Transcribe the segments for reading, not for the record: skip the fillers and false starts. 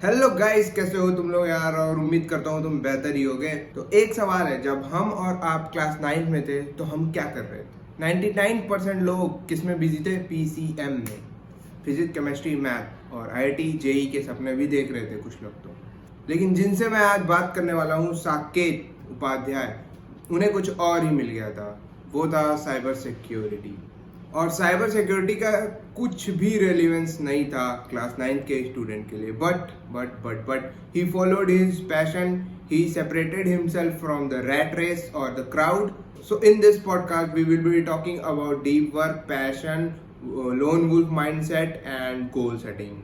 Hello guys, कैसे हो तुम लोग यार। और उम्मीद करता हूँ तुम बेहतर ही होगे। तो एक सवाल है, जब हम और आप क्लास 9 में थे तो हम क्या कर रहे थे? 99% लोग किस में बिजी थे? पीसीएम में। फिजिक्स, केमिस्ट्री, मैथ और आईआईटी जेई के सपने भी देख रहे थे कुछ लोग तो। लेकिन जिनसे मैं आज बात करने वाला हूँ, साकेत उपाध्याय, उन्हें कुछ और ही मिल गया था। वो था साइबर सिक्योरिटी। और साइबर सिक्योरिटी का कुछ भी रेलिवेंस नहीं था क्लास 9 के स्टूडेंट के लिए। But he followed his passion. He separated himself from the rat race और the crowd. So in this podcast we will be talking about deep work, passion, lone wolf mindset and goal setting.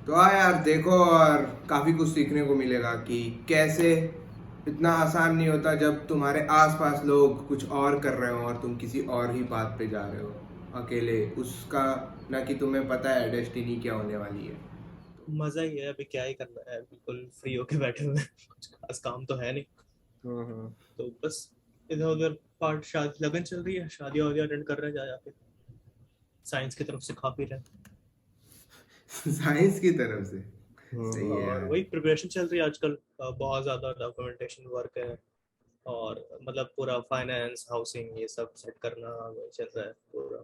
तो हाँ यार, देखो, और काफ़ी कुछ सीखने को मिलेगा कि कैसे इतना आसान नहीं होता जब तुम्हारे आसपास लोग कुछ और कर रहे हो और तुम किसी और ही बात पे जा रहे हो अकेले, उसका ना कि तुम्हें पता है डेस्टिनी क्या होने वाली है. मजा ही है। अभी क्या ही करना है, बिल्कुल फ्री होके बैठे हुए हैं। कुछ खास काम तो है नहीं। हम्म. तो बस इधर उधर पार्ट शादी लगन चल रही है, शादियां वादियां अटेंड कर रहे हैं जा जाके। साइंस की तरफ से खा पी रहे हैं। साइंस की तरफ से. सही है और यार. वही प्रिपरेशन चल रही है आजकल। बहुत ज्यादा डॉक्यूमेंटेशन वर्क है। और मतलब पूरा फाइनेंस हाउसिंग ये सब सेट करना वही चल रहा है पूरा।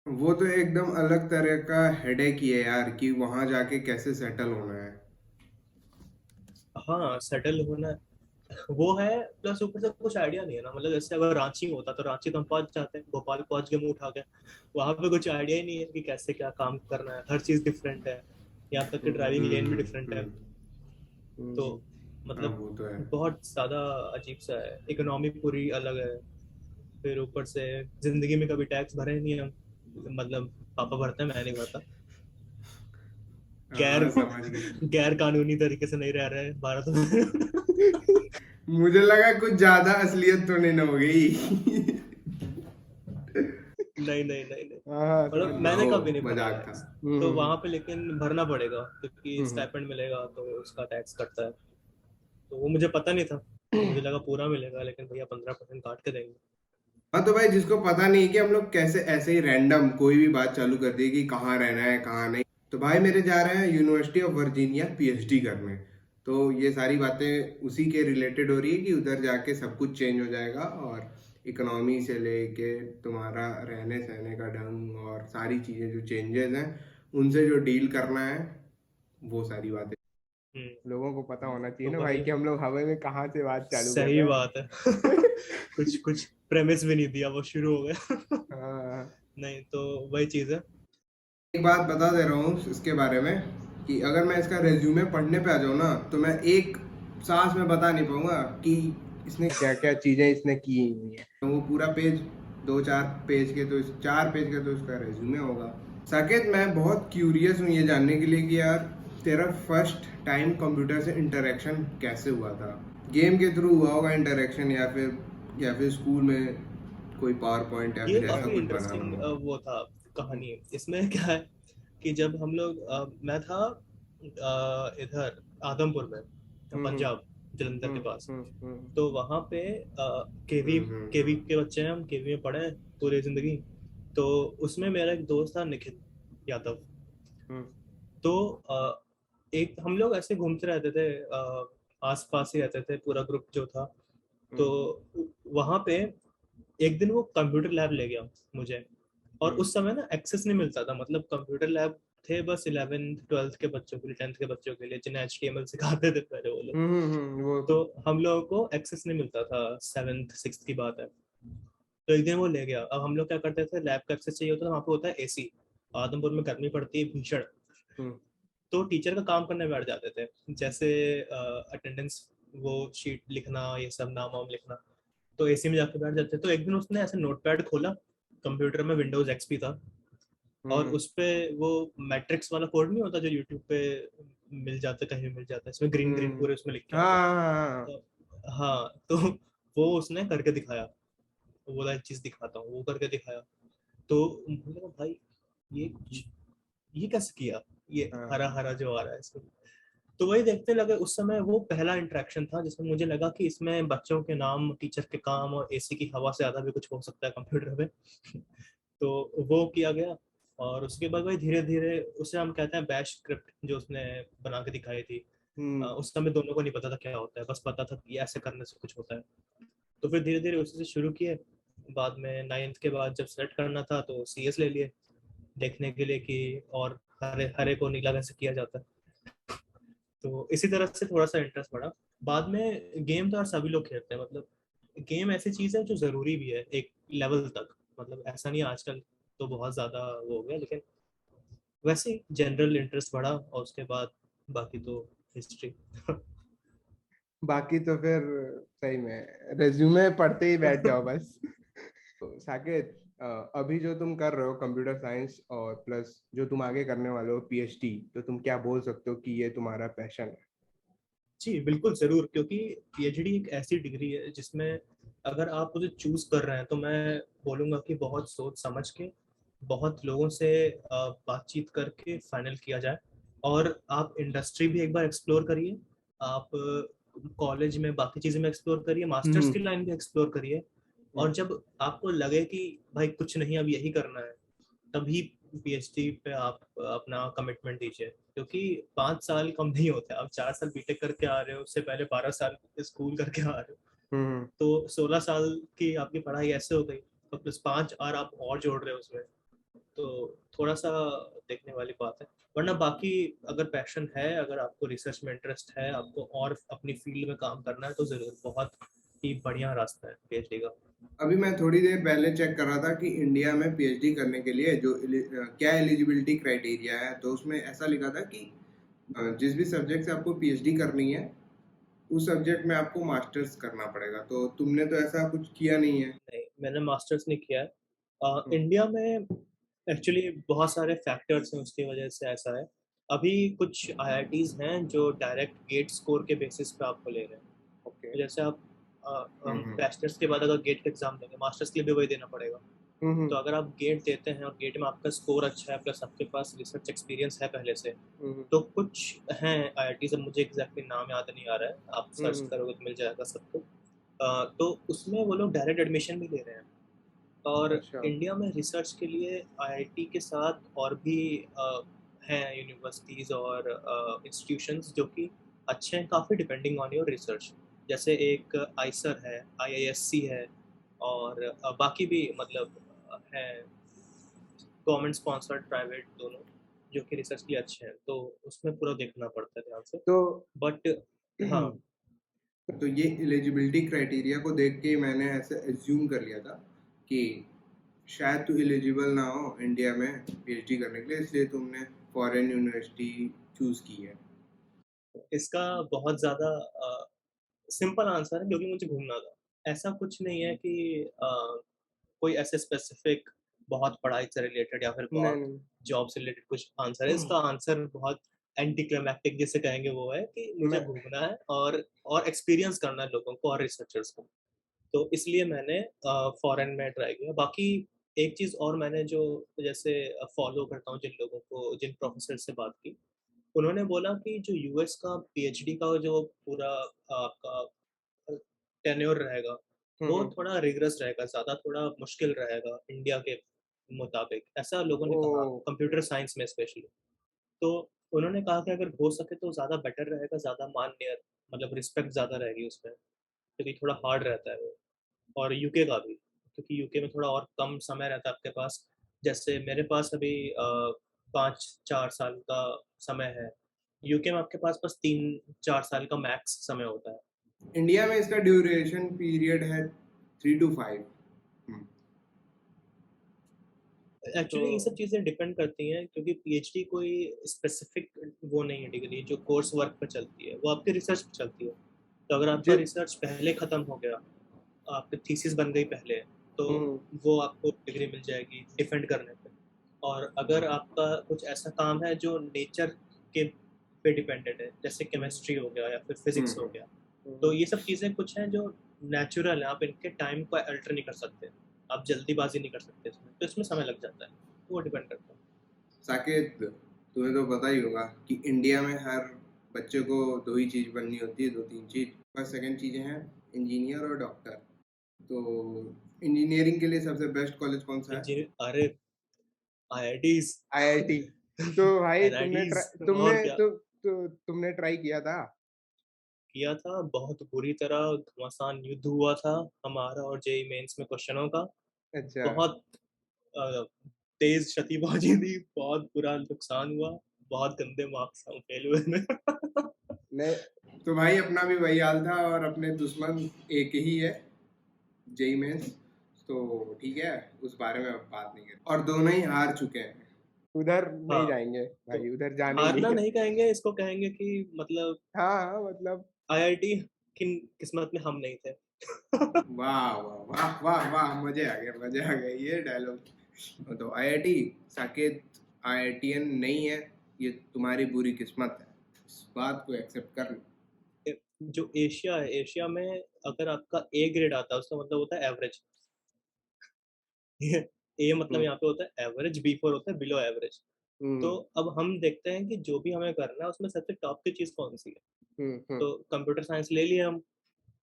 वो तो एकदम अलग तरह का हेडेक ही है यार कि वहां जाके कैसे सेटल होना है. हाँ, सेटल होना वो है। प्लस ऊपर से कुछ आइडिया नहीं है ना। मतलब जैसे अगर रांची में होता तो रांची तो हम पहुंच जाते हैं, भोपाल पहुंच गए मुंह उठा के। वहां पे कुछ आइडिया ही नहीं है कि कैसे क्या काम करना है। हर चीज डिफरेंट है। यहाँ तक कि ड्राइविंग लेन भी डिफरेंट है। हम्म. तो हम्म. हाँ, मतलब वो तो है. बहुत ज्यादा अजीब सा है। इकोनॉमी पूरी अलग है। फिर ऊपर से जिंदगी में कभी टैक्स भरे ही नहीं हम। मतलब पापा भरते हैं, मैं नहीं भरता। गैर हाँ, समझ गए. गैर कानूनी तरीके से नहीं रह रहे भारत में। मुझे लगा कुछ ज्यादा असलियत तो नहीं ना हो गई. नहीं नहीं नहीं नहीं। हाँ, समझ मतलब गया. मैंने ओ, कभी नहीं भरा मजाक था. टैक्स। तो वहां पे लेकिन भरना पड़ेगा क्योंकि हम्म. स्टाइपेंड मिलेगा तो उसका टैक्स कटता है। तो वो मुझे पता नहीं था। मुझे लगा पूरा मिलेगा, लेकिन भैया 15% काट के देंगे। हाँ, तो भाई जिसको पता नहीं कि हम लोग कैसे ऐसे ही रैंडम कोई भी बात चालू कर दी कि कहाँ रहना है कहाँ नहीं. तो भाई मेरे जा रहे हैं यूनिवर्सिटी ऑफ वर्जीनिया पीएचडी करने. तो ये सारी बातें उसी के रिलेटेड हो रही है कि उधर जाके सब कुछ चेंज हो जाएगा. और इकोनॉमी से लेके तुम्हारा रहने सहने का ढंग और सारी चीज़ें जो चेंजेस हैं उनसे जो डील करना है, वो सारी बातें हम्म। लोगों को पता होना चाहिए तो ना भाई वही कि हम लोग हवा में कहाँ से बात चालू कर सही रहे बात है। हैं. कुछ कुछ प्रेमिस भी नहीं दिया, वो शुरू हो गया। हाँ. नहीं तो वही चीज है। एक बात बता दे रहा हूँ इसके बारे में कि अगर मैं इसका रेज्यूमे पढ़ने पे आ जाऊँ ना तो मैं एक सांस में बता नहीं पाऊंगा कि इसने क्या क्या चीज़ें इसने की हुई हैं. तो वो पूरा पेज, 2-4 पेज के, तो 4 पेज का तो इसका रेज्यूमे होगा. साकेत, मैं बहुत क्यूरियस हूँ ये जानने के लिए कि यार तेरा फर्स्ट टाइम कंप्यूटर से इंटरेक्शन कैसे हुआ था? गेम के थ्रू हुआ होगा इंटरेक्शन, या फिर स्कूल में कोई पावर पॉइंट या ये फिर ऐसा काफी कुछ बनाना इंटरेस्टिंग हो. वो था कहानी। इसमें क्या है कि जब हम लोग मैं था इधर आदमपुर में, हम्म. पंजाब, जलंधर के हम्म. पास। हम्म. हम्म. तो वहां पे केवी हम्म. हम्म. केवी के बच्चे हैं, हम केवी में पढ़े हैं पूरी जिंदगी। तो उसमें मेरा एक दोस्त था, निखिल यादव। हम्म. तो एक हम लोग ऐसे घूमते रहते थे, आस पास ही रहते थे पूरा ग्रुप जो था। तो हम्म. वहां पे एक दिन वो कंप्यूटर लैब ले गया मुझे। और हम्म. उस समय ना एक्सेस नहीं मिलता था। मतलब कंप्यूटर लैब थे बस 11th 12th के बच्चों के लिए, 10th के बच्चों के लिए, जिन्हें HTML सिखाते थे पहले वो लोग। वो. तो हम लोगों को एक्सेस नहीं मिलता था, 7th 6th की बात है। तो एक दिन वो ले गया। अब हम लोग क्या करते थे, लैब का एक्सेस चाहिए होता था, वहाँ पे होता है AC। आदमपुर में गर्मी पड़ती है भीषण। हम्म. तो टीचर का काम करने बैठ जाते थे, जैसे अटेंडेंस, वो शीट लिखना, ये सब नाम वाम लिखना। तो AC में जाके बैठ जाते। तो एक दिन उसने ऐसे नोटपैड खोला, कंप्यूटर में विंडोज XP था। और हम्म. उस पे वो मैट्रिक्स वाला कोड नहीं होता जो यूट्यूब पे मिल जाता है, कहीं भी मिल जाता है, इसमें ग्रीन ग्रीन हम्म. पूरे उसमें लिख के हाँ, आता है। हाँ, हाँ. हाँ। तो वो उसने करके दिखाया। वो बोला एक चीज दिखाता हूँ, वो करके दिखाया। तो मुझे लगा भाई ये ये कैसे किया, ये हाँ. हरा हरा जो आ रहा है इसमें। तो वही देखते लगे। उस समय वो पहला इंटरेक्शन था जिसमें मुझे लगा कि इसमें बच्चों के नाम, टीचर के काम और AC की हवा से ज्यादा भी कुछ हो सकता है कंप्यूटर में। तो वो किया गया। और उसके बाद भाई धीरे धीरे उसे हम कहते हैं बैश स्क्रिप्ट जो उसने बना के दिखाई थी। हम्म। उस समय दोनों को नहीं पता था क्या होता है, बस पता था कि ऐसे करने से कुछ होता है। तो फिर धीरे धीरे उसी से शुरू किए। बाद में नाइन्थ के बाद जब सेलेक्ट करना था तो CS ले लिए, देखने के लिए कि और हरे हरे को नीला कैसे किया जाता है। तो इसी तरह से थोड़ा सा इंटरेस्ट बढ़ा। बाद में गेम तो यार सभी लोग खेलते हैं, मतलब गेम ऐसी चीज है जो जरूरी भी है एक लेवल तक। मतलब ऐसा नहीं है, आजकल तो बहुत ज्यादा वो हो गया, लेकिन वैसे ही जनरल इंटरेस्ट बढ़ा और उसके बाद बाकी तो हिस्ट्री। बाकी तो फिर सही में रेज्यूमे पढ़ते ही बैठ जाओ बस। तो साकेत, अभी जो तुम कर रहे हो कंप्यूटर साइंस और प्लस जो तुम आगे करने वाले हो PhD, तो तुम क्या बोल सकते हो कि ये तुम्हारा पैशन है? जी बिल्कुल जरूर, क्योंकि PhD एक ऐसी डिग्री है जिसमें अगर आप उसे चूज कर रहे हैं तो मैं बोलूंगा कि बहुत सोच समझ के, बहुत लोगों से बातचीत करके फाइनल किया जाए। और आप इंडस्ट्री भी एक बार एक्सप्लोर करिए, आप कॉलेज में बाकी चीजें में एक्सप्लोर करिए, मास्टर्स हम्म। की लाइन भी एक्सप्लोर करिए। और जब आपको लगे कि भाई कुछ नहीं अब यही करना है, तभी PhD पे आप अपना कमिटमेंट दीजिए। क्योंकि 5 साल कम नहीं होते, आप 4 साल बीटेक करके आ रहे हो, उससे पहले 12 साल स्कूल करके आ रहे हो, हम्म। तो 16 साल की आपकी पढ़ाई ऐसे हो गई, तो प्लस 5 और आप और जोड़ रहे हो उसमें, तो थोड़ा सा देखने वाली बात है। वरना बाकी अगर पैशन है, अगर आपको रिसर्च में इंटरेस्ट है, आपको और अपनी फील्ड में काम करना है, तो जरूर बहुत ही बढ़िया रास्ता है PhD का। अभी मैं थोड़ी देर पहले चेक कर रहा था कि इंडिया में PhD करने के लिए जो क्या एलिजिबिलिटी क्राइटेरिया है, तो उसमें ऐसा लिखा था कि जिस भी सब्जेक्ट से आपको PhD करनी है उस सब्जेक्ट में आपको मास्टर्स करना पड़ेगा। तो तुमने तो ऐसा कुछ किया नहीं है? नहीं, मैंने मास्टर्स नहीं किया है। हम्म। इंडिया में एक्चुअली बहुत सारे फैक्टर्स हैं, उसकी वजह से ऐसा है। अभी कुछ IITs हैं जो डायरेक्ट गेट स्कोर के बेसिस पे आपको ले रहे हैं। ओके। तो जैसे आप हम्म। बैचलर्स के बाद अगर गेट का एग्जाम देंगे, मास्टर्स के लिए भी वही देना पड़ेगा। हम्म। तो अगर आप गेट देते हैं और गेट में आपका स्कोर अच्छा है, प्लस आपके पास रिसर्च एक्सपीरियंस है पहले से, हम्म। तो कुछ हैं IITs, अब मुझे एग्जैक्टली नाम याद नहीं आ रहा है, आप सर्च हम्म। करोगे तो मिल जाएगा सबको। तो उसमें वो लोग डायरेक्ट एडमिशन भी ले रहे हैं। और अच्छा। इंडिया में रिसर्च के लिए IIT के साथ और भी हैं यूनिवर्सिटीज़ और इंस्टीट्यूशंस जो कि अच्छे हैं, काफ़ी डिपेंडिंग ऑन योर रिसर्च। जैसे एक आइसर है, IISc है, और बाकी भी मतलब हैं गवर्नमेंट स्पॉन्सर्ड प्राइवेट दोनों, जो कि रिसर्च के लिए अच्छे हैं, तो उसमें पूरा देखना पड़ता है ध्यान से। तो बट हाँ। तो ये एलिजिबिलिटी क्राइटेरिया को देख के मैंने ऐसे एज्यूम कर लिया था कि शायद तू एलिजिबल ना हो इंडिया में PhD करने के लिए, इसलिए तुमने फॉरेन यूनिवर्सिटी चूज की है। इसका बहुत ज़्यादा सिंपल आंसर है, क्योंकि मुझे घूमना था। ऐसा कुछ नहीं है कि कोई ऐसे स्पेसिफिक बहुत पढ़ाई से रिलेटेड या फिर नहीं बहुत नहीं। जॉब से रिलेटेड कुछ आंसर है। इसका आंसर बहुत एंटी क्लाइमैक्टिक जिसे कहेंगे वो है कि मुझे मैं घूमना है और एक्सपीरियंस करना है लोगों को और रिसर्चर्स को। तो इसलिए मैंने फॉरेन में ट्राई किया। बाकी एक चीज़ और मैंने जो जैसे फॉलो करता हूँ जिन लोगों को, जिन प्रोफेसर से बात की, उन्होंने बोला कि जो US का PhD का जो पूरा आपका टेन्योर रहेगा, वो हम्म। थोड़ा रिगरस रहेगा, ज़्यादा थोड़ा मुश्किल रहेगा इंडिया के मुताबिक, ऐसा लोगों ने ओ। कहा, कंप्यूटर साइंस में स्पेशली। तो उन्होंने कहा कि अगर हो सके तो ज़्यादा बेटर रहेगा, ज़्यादा मान्य, मतलब रिस्पेक्ट ज़्यादा रहेगी उसमें, क्योंकि थोड़ा हार्ड रहता है वो। और यूके का भी, क्योंकि यूके में थोड़ा और कम समय रहता है आपके पास। जैसे मेरे पास अभी 5-4 साल का समय है, यूके में आपके पास बस 3-4 साल का मैक्स समय होता है। इंडिया में इसका ड्यूरेशन पीरियड है 3 to 5। तो एक्चुअली ये सब चीज़ें डिपेंड करती हैं, क्योंकि PhD कोई स्पेसिफिक वो नहीं है डिग्री जो कोर्स वर्क पे चलती है, वो आपके रिसर्च पे चलती है। तो अगर आपका जित रिसर्च पहले ख़त्म हो गया, आपकी थीसिस बन गई पहले, तो हम्म। वो आपको डिग्री मिल जाएगी डिफेंड करने पे। और अगर आपका कुछ ऐसा काम है जो नेचर के पे डिपेंडेंट है, जैसे केमिस्ट्री हो गया या फिर फिजिक्स हो गया, तो ये सब चीज़ें कुछ हैं जो नेचुरल है, आप इनके टाइम को अल्टर नहीं कर सकते, आप जल्दीबाजी नहीं कर सकते इसमें, तो इसमें समय लग जाता है, वो डिपेंड करता है। साकेत, तुम्हें तो पता ही होगा कि इंडिया में हर बच्चे को दो ही चीज बननी होती है, दो तीन चीज। फर्स्ट सेकंड चीजें हैं इंजीनियर और डॉक्टर। तो इंजीनियरिंग के लिए सबसे बेस्ट कॉलेज कौन सा है? इंजीनियर, अरे IITs आईआईटी। तो भाई NITs तुमने और क्या तुमने ट्राई किया था? किया था। बहुत बुरी तरह घमासान युद्ध हुआ था हमारा और जेई मेंस में क्वेश्चनों का। अच्छा। बहुत अ, तेज क्षति पहुंची थी, बहुत बुरा नुकसान हुआ, बहुत गंदे मार्क्स हम फेल हुए में। नहीं, तो भाई अपना भी वही हाल था और अपने दुश्मन एक ही है, जेई मेंस। तो ठीक है, उस बारे में अब बात नहीं करें, और दोनों ही हार चुके हैं। उधर नहीं हाँ, जाएंगे तो भाई, उधर जाने ही हारना नहीं है। नहीं कहेंगे इसको, कहेंगे कि मतलब हाँ हाँ, मतलब IIT की किस्मत में हम नहीं थे। वाह वाह वाह वाह वाह, मजे आ गए, मजे आ गए ये डायलॉग। तो आईआईटी साकेत आईआईटीएन नहीं है, ये तुम्हारी बुरी किस्मत है, इस बात को एक्सेप्ट कर लो। जो एशिया है, एशिया में अगर आपका A ग्रेड आता है उसका मतलब होता है एवरेज। ए मतलब हम्म यहाँ पे होता है एवरेज, B4 होता है बिलो एवरेज। तो हम्म अब हम देखते हैं कि जो भी हमें करना है उसमें सबसे टॉप की चीज कौन सी है। हम्म तो कंप्यूटर साइंस ले लिया हम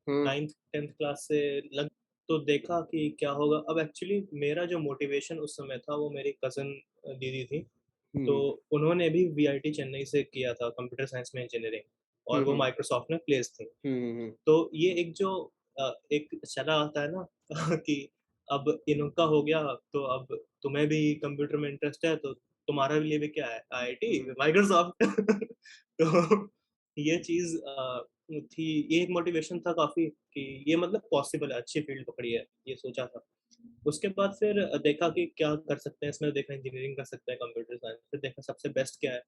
हम्म 9th 10th क्लास से लग। तो देखा कि क्या होगा। अब एक्चुअली मेरा जो मोटिवेशन उस समय था वो मेरी कजन दीदी थी। तो हम्म उन्होंने भी VIT चेन्नई से किया था कंप्यूटर साइंस में इंजीनियरिंग, और वो हम्म माइक्रोसॉफ्ट में प्लेस थी। हम्म तो ये एक जो एक चला आता है ना कि अब इनका हो गया, तो अब तुम्हें भी कंप्यूटर में इंटरेस्ट है, तो तुम्हारा लिए भी क्या है IIT हम्म माइक्रोसॉफ्ट। तो ये चीज थी, ये एक मोटिवेशन था काफी कि ये मतलब पॉसिबल है, अच्छी फील्ड पकड़ी है, ये सोचा था। उसके बाद फिर देखा कि क्या कर सकते हैं इसमें, देखा इंजीनियरिंग कर सकते हैं कंप्यूटर साइंस, फिर देखा सबसे बेस्ट क्या है।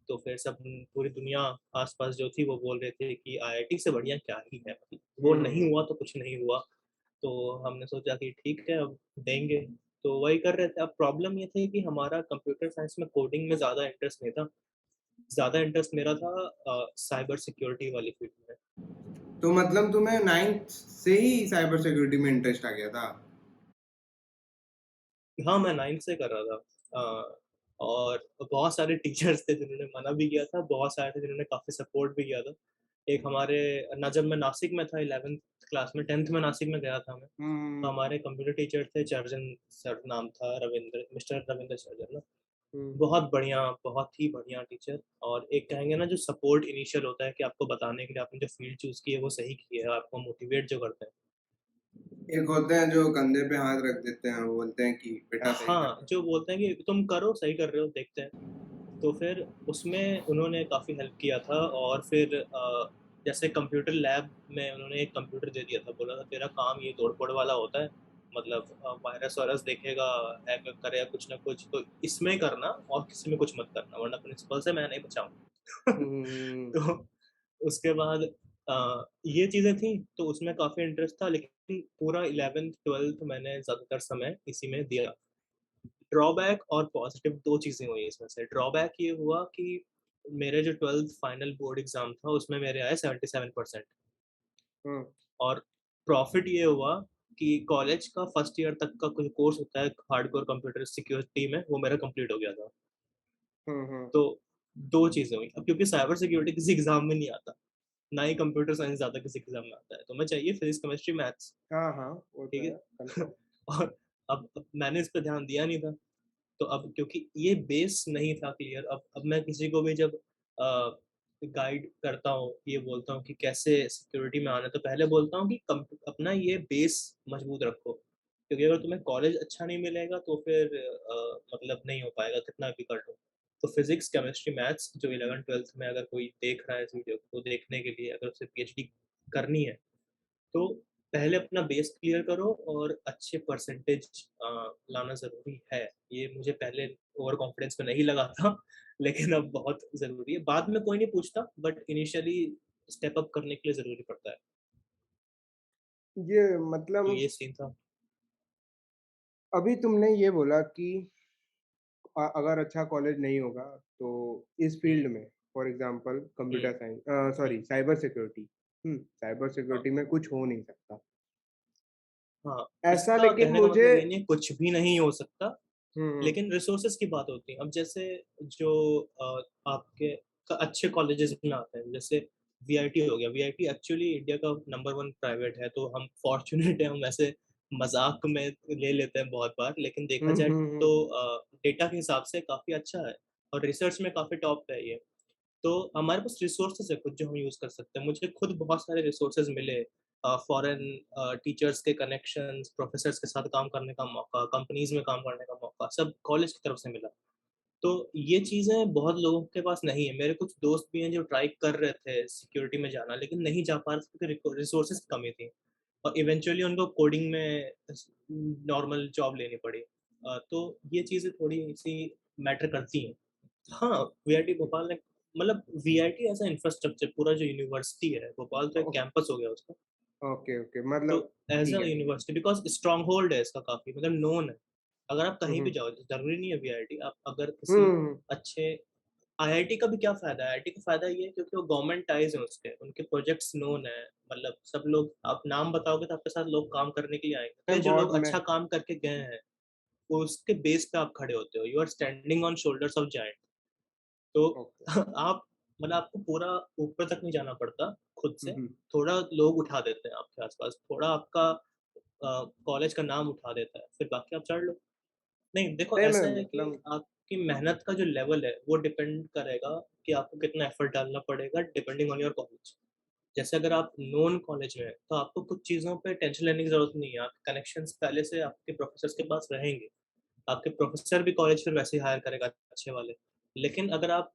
तो फिर सब पूरी दुनिया आसपास जो थी वो बोल रहे थे कि IIT से बढ़िया क्या ही है, मतलब वो नहीं हम्म हुआ तो कुछ नहीं हुआ। तो हमने सोचा कि ठीक है अब देंगे। तो वही कर रहे थे। अब प्रॉब्लम ये थी कि हमारा कंप्यूटर साइंस में कोडिंग में ज़्यादा इंटरेस्ट नहीं था, ज़्यादा इंटरेस्ट मेरा था साइबर सिक्योरिटी वाली फील्ड में। तो मतलब तुम्हें नाइन्थ से ही साइबर सिक्योरिटी में इंटरेस्ट आ गया था? हाँ, मैं 9th से कर रहा था। और बहुत सारे टीचर्स थे जिन्होंने मना भी किया था, बहुत सारे थे जिन्होंने काफ़ी सपोर्ट भी किया था। एक हमारे ना, जब मैं नासिक में था 11th क्लास में, 10th में नासिक में गया था मैं। तो हम्म हमारे कंप्यूटर टीचर थे चर्जन सर, नाम था रविंद्र, मिस्टर रविंद्र चर्जन ना। हम्म बहुत बढ़िया, बहुत ही बढ़िया टीचर। और एक कहेंगे ना जो सपोर्ट इनिशियल होता है कि आपको बताने के लिए आपने जो फील्ड चूज की है वो सही की है, आपको मोटिवेट जो करते एक होते हैं जो कंधे पे हाथ रख देते हैं, वो बोलते हैं कि हैं। बेटा सही कर। हाँ, जो बोलते हैं कि तुम करो, सही कर रहे हो, देखते हैं। तो फिर उसमें उन्होंने काफ़ी हेल्प किया था। और फिर जैसे कंप्यूटर लैब में उन्होंने एक कंप्यूटर दे दिया था, बोला था तेरा काम ये तोड़ फोड़ वाला होता है, मतलब वायरस वायरस देखेगा, हैक करेगा कुछ ना कुछ, तो इसमें करना और किसी में कुछ मत करना, वरना प्रिंसिपल से मैं नहीं बचाऊंगा। हम्म तो उसके बाद ये चीज़ें थी, तो उसमें काफ़ी इंटरेस्ट था, लेकिन पूरा 11th 12th मैंने ज़्यादातर समय इसी में दिया। ड्रॉबैक और पॉजिटिव दो चीजें हुई इसमें से। ड्रॉबैक ये हुआ कि मेरे जो 12th फाइनल बोर्ड एग्जाम था उसमें मेरे आए 77%। हम्म और प्रॉफिट ये हुआ कि कॉलेज का फर्स्ट ईयर तक का कोई कोर्स होता है हार्डकोर कंप्यूटर सिक्योरिटी में, वो मेरा कंप्लीट हो गया था। हम्म। तो दो चीजें हुई। अब क्योंकि साइबर सिक्योरिटी किसी एग्जाम में नहीं आता, ना ही कंप्यूटर साइंस ज्यादा किसी एग्जाम में आता है, तो मैं चाहिए फिजिक्स केमिस्ट्री मैथ्स। हाँ हाँ, वो तो ठीक है है। कंफर्म। और अब मैंने इस पर ध्यान दिया नहीं था। तो अब क्योंकि ये बेस नहीं था क्लियर, अब मैं किसी को भी जब गाइड करता हूँ, ये बोलता हूँ कि कैसे सिक्योरिटी में आना, तो पहले बोलता हूँ कि अपना ये बेस मजबूत रखो, क्योंकि अगर तुम्हें कॉलेज अच्छा नहीं मिलेगा तो फिर मतलब नहीं हो पाएगा कितना भी कर लो। तो फिजिक्स केमिस्ट्री मैथ्स जो 11th 12th में अगर कोई देख रहा है इस वीडियो को, देखने के लिए अगर उसे PhD करनी है, तो पहले अपना बेस क्लियर करो और अच्छे परसेंटेज लाना जरूरी है। ये मुझे पहले ओवर कॉन्फिडेंस में नहीं लगा था, लेकिन अब बहुत जरूरी है। बाद में कोई नहीं पूछता, बट इनिशियली स्टेप अप करने के लिए जरूरी पड़ता है। ये तो मतलब ये सीन था। अभी तुमने ये बोला कि अगर अच्छा कॉलेज नहीं होगा तो इस हम्म फील्ड में, for example hmm computer science, sorry cyber security, cyber हाँ सिक्योरिटी में कुछ हो नहीं सकता हाँ, ऐसा, इसका लेकिन कहने का मुझे मतलब ये नहीं है कुछ भी नहीं हो सकता, हम्म लेकिन रिसोर्सेज की बात होती है। अब जैसे जो आपके अच्छे कॉलेजेस में आते हैं, जैसे VIT हो गया। VIT एक्चुअली इंडिया का नंबर 1 प्राइवेट है, तो हम फॉर्चुनेट है, हम ऐसे मजाक में ले लेते हैं बहुत बार, लेकिन देखा हम्म जाए हम्म तो हम्म डेटा के हिसाब से काफी अच्छा है और रिसर्च में काफी टॉप पे है ये। तो हमारे पास रिसोर्सेज है कुछ जो हम यूज कर सकते हैं। मुझे खुद बहुत सारे रिसोर्सेज मिले, फॉरेन टीचर्स के कनेक्शंस, प्रोफेसर्स के साथ काम करने का मौका, कंपनीज में काम करने का मौका, सब कॉलेज की तरफ से मिला। तो ये चीजें बहुत लोगों के पास नहीं है। मेरे कुछ दोस्त भी हैं जो ट्राई कर रहे थे सिक्योरिटी में जाना, लेकिन नहीं जा पा रहे थे क्योंकि रिसोर्सेज की कमी थी और इवेंचुअली उनको कोडिंग में नॉर्मल जॉब लेनी पड़ी। तो ये चीजें थोड़ी सी मैटर करती हैं। हाँ, वीआईटी भोपाल ने, मतलब वीआईटी एज अ इंफ्रास्ट्रक्चर, पूरा जो यूनिवर्सिटी है भोपाल तो एक कैंपस हो गया उसका। ओके ओके तो मतलब एज ठीक अ है ठीक है। यूनिवर्सिटी बिकॉज स्ट्रॉन्ग होल्ड है इसका, काफी मतलब नोन है। अगर आप कहीं भी हम्म जाओ, जरूरी नहीं है वीआईटी, आप अगर किसी हम्म अच्छे, आईआईटी का भी क्या फायदा है, आईआईटी का फायदा ये है क्योंकि वो गवर्नमेंट टाइज है उसके, उनके प्रोजेक्ट्स नोन है। मतलब सब लोग, आप नाम बताओगे तो आपके साथ लोग काम करने के लिए आएंगे। तो ये जो बहुत लोग मैं अच्छा काम करके गए हैं, वो उसके बेस पे आप खड़े होते हो, you are standing on shoulders of giant. तो ओके आप, मतलब आपको पूरा ऊपर तक नहीं जाना पड़ता खुद से, हम्म थोड़ा लोग उठा देते हैं आपके आसपास, थोड़ा आपका कॉलेज का नाम उठा देता है, फिर बाकी आप चढ़ लो। नहीं देखो, नहीं मैं ऐसा है कि मतलब आपकी मेहनत का जो लेवल है वो डिपेंड करेगा कि आपको कितना एफर्ट डालना पड़ेगा डिपेंडिंग ऑन योर कॉलेज। जैसे अगर आप नॉन कॉलेज में हैं, तो आपको कुछ चीज़ों पे टेंशन लेने की जरूरत नहीं है, आपके कनेक्शंस पहले से आपके प्रोफेसर्स के पास रहेंगे। आपके प्रोफेसर भी कॉलेज फिर वैसे ही हायर करेगा अच्छे वाले। लेकिन अगर आप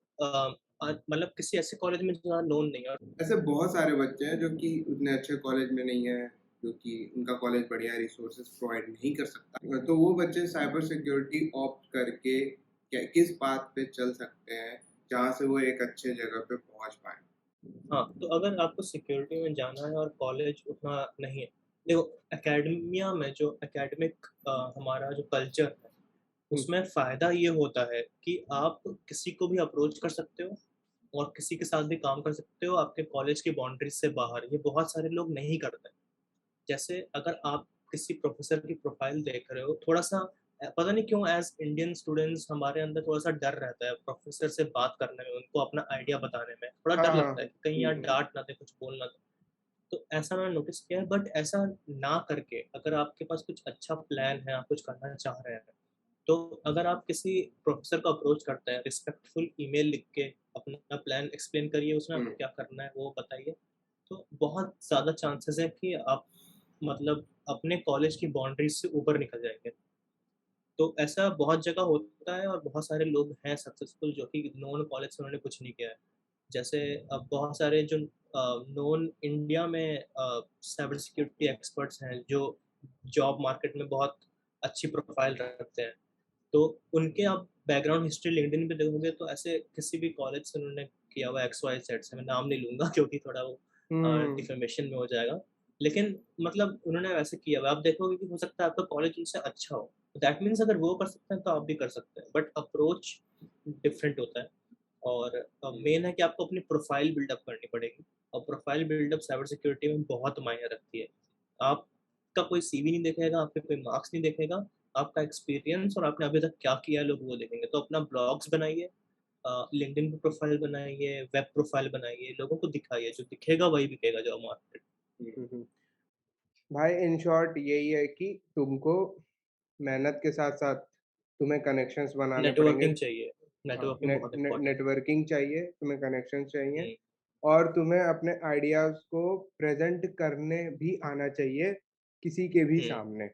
मतलब किसी ऐसे कॉलेज में जहाँ नोन नहीं है, और ऐसे बहुत सारे बच्चे हैं जो कि उतने अच्छे कॉलेज में नहीं है, जो कि उनका कॉलेज बढ़िया रिसोर्सेज प्रोवाइड नहीं कर सकता, तो वो बच्चे साइबर सिक्योरिटी ऑप्ट करके किस बात पे चल सकते हैं जहाँ से वो एक अच्छे जगह पे पहुंच पाए। हाँ, तो अगर आपको सिक्योरिटी में जाना है और कॉलेज उतना नहीं है, देखो एकेडमिया में जो एकेडमिक हमारा जो कल्चर है, हम्म उसमें फ़ायदा ये होता है कि आप किसी को भी अप्रोच कर सकते हो और किसी के साथ भी काम कर सकते हो आपके कॉलेज की बाउंड्रीज से बाहर। ये बहुत सारे लोग नहीं करते। जैसे अगर आप किसी प्रोफेसर की प्रोफाइल देख रहे हो, थोड़ा सा पता नहीं क्यों एज इंडियन स्टूडेंट्स हमारे अंदर थोड़ा सा डर रहता है प्रोफेसर से बात करने में, उनको अपना आइडिया बताने में थोड़ा हाँ डर हाँ लगता है कि कहीं यार हम्म डांट ना दे, कुछ बोल ना दे। तो ऐसा मैंने नोटिस किया है, बट ऐसा ना करके अगर आपके पास कुछ अच्छा प्लान है, आप कुछ करना चाह रहे हैं, तो अगर आप किसी प्रोफेसर को अप्रोच करते हैं, रिस्पेक्टफुल ईमेल लिख के अपना प्लान एक्सप्लेन करिए, उसमें आपको हम्म क्या करना है वो बताइए, तो बहुत ज़्यादा चांसेस है कि आप मतलब अपने कॉलेज की बाउंड्रीज से ऊपर निकल जाएंगे। तो ऐसा बहुत जगह होता है और बहुत सारे लोग हैं सक्सेसफुल जो कि नॉन कॉलेज से उन्होंने कुछ नहीं किया है। जैसे अब बहुत सारे जो नॉन इंडिया में साइबर सिक्योरिटी एक्सपर्ट्स हैं जो जॉब मार्केट में बहुत अच्छी प्रोफाइल रखते हैं, तो उनके आप बैकग्राउंड हिस्ट्री लिंक्डइन पे देखोगे तो ऐसे किसी भी कॉलेज से उन्होंने किया हुआ एक्स वाई सेट से, मैं नाम नहीं लूंगा क्योंकि थोड़ा वो हम्म डिफेमेशन में हो जाएगा। लेकिन मतलब उन्होंने वैसे किया हुआ, आप देखोगे कि हो सकता है आपका कॉलेज उनसे अच्छा हो, दैट मीन्स अगर वो कर सकते हैं तो आप भी कर सकते हैं, बट अप्रोच डिफरेंट होता है। और मेन है कि आपको अपनी प्रोफाइल बिल्डअप करनी पड़ेगी, और प्रोफाइल बिल्डअप साइबर सिक्योरिटी में बहुत मायने रखती है। आपका कोई सीवी नहीं देखेगा, आपके कोई मार्क्स नहीं देखेगा, आपका एक्सपीरियंस और आपने अभी तक क्या किया है लोग वो देखेंगे। तो अपना ब्लॉग्स बनाइए, लिंक्डइन पे प्रोफाइल बनाइए, वेब प्रोफाइल बनाइए, लोगों को दिखाइए, जो दिखेगा वही बिकेगा जॉब मार्केट। हम्म। भाई इन शॉर्ट यही है कि तुमको मेहनत के साथ साथ तुम्हें कनेक्शंस बनाने पड़ेंगे। नेटवर्किंग चाहिए, हाँ नेटवर्किंग बहुत इंपॉर्टेंट नेटवर्किंग चाहिए, तुम्हें कनेक्शन चाहिए, है। और तुम्हें अपने आइडियाज को प्रेजेंट करने भी आना चाहिए किसी के भी हम्म, सामने।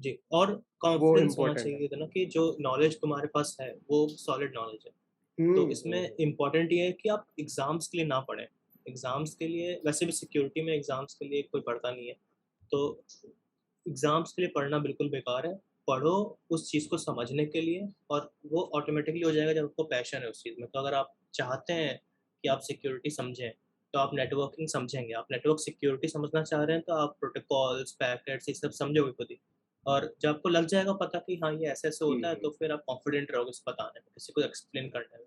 जी, और वो कॉन्फिडेंस होना इम्पोर्टेंट है। चाहिए ना कि जो नॉलेज तुम्हारे पास है वो सॉलिड नॉलेज है। तो इसमें हम्म। इम्पोर्टेंट ये है कि आप एग्जाम्स के लिए ना पढ़ें। एग्जाम्स के लिए, वैसे भी सिक्योरिटी में एग्जाम्स के लिए कोई पढ़ता नहीं है, तो एग्जाम्स के लिए पढ़ना बिल्कुल बेकार है। पढ़ो उस चीज़ को समझने के लिए, और वो ऑटोमेटिकली हो जाएगा जब आपको पैशन है उस चीज़ में। तो अगर आप चाहते हैं कि आप सिक्योरिटी समझें, तो आप नेटवर्किंग समझेंगे। आप नेटवर्क सिक्योरिटी समझना चाह रहे हैं तो आप प्रोटोकॉल्स, पैकेट्स, ये सब समझोगे खुद ही। और जब आपको लग जाएगा पता कि हाँ ये ऐसे ऐसे होता है, तो फिर आप कॉन्फिडेंट रहोगे इस बताने में, किसी को एक्सप्लेन करने में।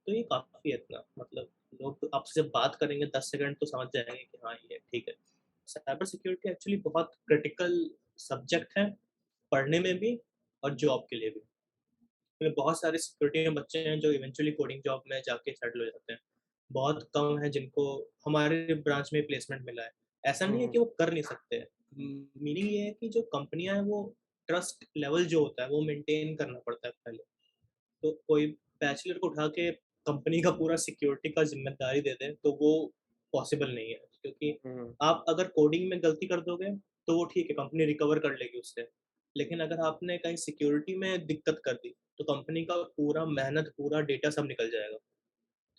तो ये काफ़ी है इतना, मतलब लोग तो आपसे जब बात करेंगे 10 सेकंड तो समझ जाएंगे कि हाँ ये ठीक है। साइबर सिक्योरिटी एक्चुअली बहुत क्रिटिकल सब्जेक्ट है, पढ़ने में भी और जॉब के लिए भी। मतलब बहुत सारे सिक्योरिटी में बच्चे हैं जो इवेंचुअली कोडिंग जॉब में जाके सेटल हो जाते हैं। बहुत कम है जिनको हमारे ब्रांच में प्लेसमेंट मिला है। ऐसा नहीं है हम्म कि वो कर नहीं सकते, मीनिंग ये है कि जो कंपनियां हैं वो ट्रस्ट लेवल जो होता है वो मेंटेन करना पड़ता है पहले। तो कोई बैचलर को उठा के कंपनी का पूरा सिक्योरिटी का जिम्मेदारी दे दे तो वो पॉसिबल नहीं है, क्योंकि हम्म। आप अगर कोडिंग में गलती कर दोगे तो वो ठीक है, कंपनी रिकवर कर लेगी उससे। लेकिन अगर आपने कहीं सिक्योरिटी में दिक्कत कर दी तो कंपनी का पूरा मेहनत, पूरा डेटा सब निकल जाएगा।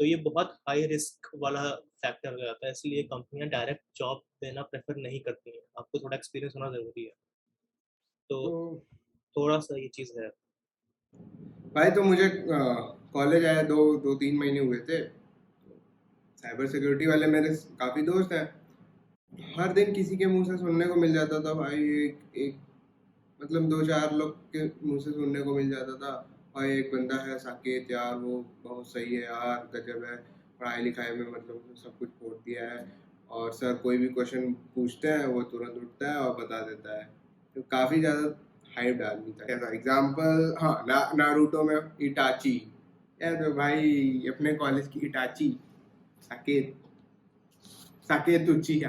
तो ये बहुत हाई रिस्क वाला फैक्टर हो जाता है, इसलिए कंपनियां डायरेक्ट जॉब देना प्रेफर नहीं करती हैं, आपको थोड़ा एक्सपीरियंस होना ज़रूरी है। तो तो थोड़ा सा ये चीज़ है। भाई, तो मुझे कॉलेज आया 2-3 महीने हुए थे। साइबर सिक्योरिटी वाले मेरे काफ़ी दोस्त हैं। हर दिन किसी के मुंह से सुनने को मिल जाता था भाई, एक एक मतलब 2-4 लोग के मुंह से सुनने को मिल जाता था भाई, एक बंदा है साकेत यार, वो बहुत सही है यार, गजब है, पढ़ाई लिखाई में मतलब सब कुछ फोड़ दिया है, और सर कोई भी क्वेश्चन पूछते हैं वो तुरंत उठता है और बता देता है। तो काफ़ी ज़्यादा हाइप आदमी था। ऐसा एग्जाम्पल, हाँ, नारुतो में इटाची, यार तो भाई अपने कॉलेज की इटाची, साकेत, साकेत उचिया।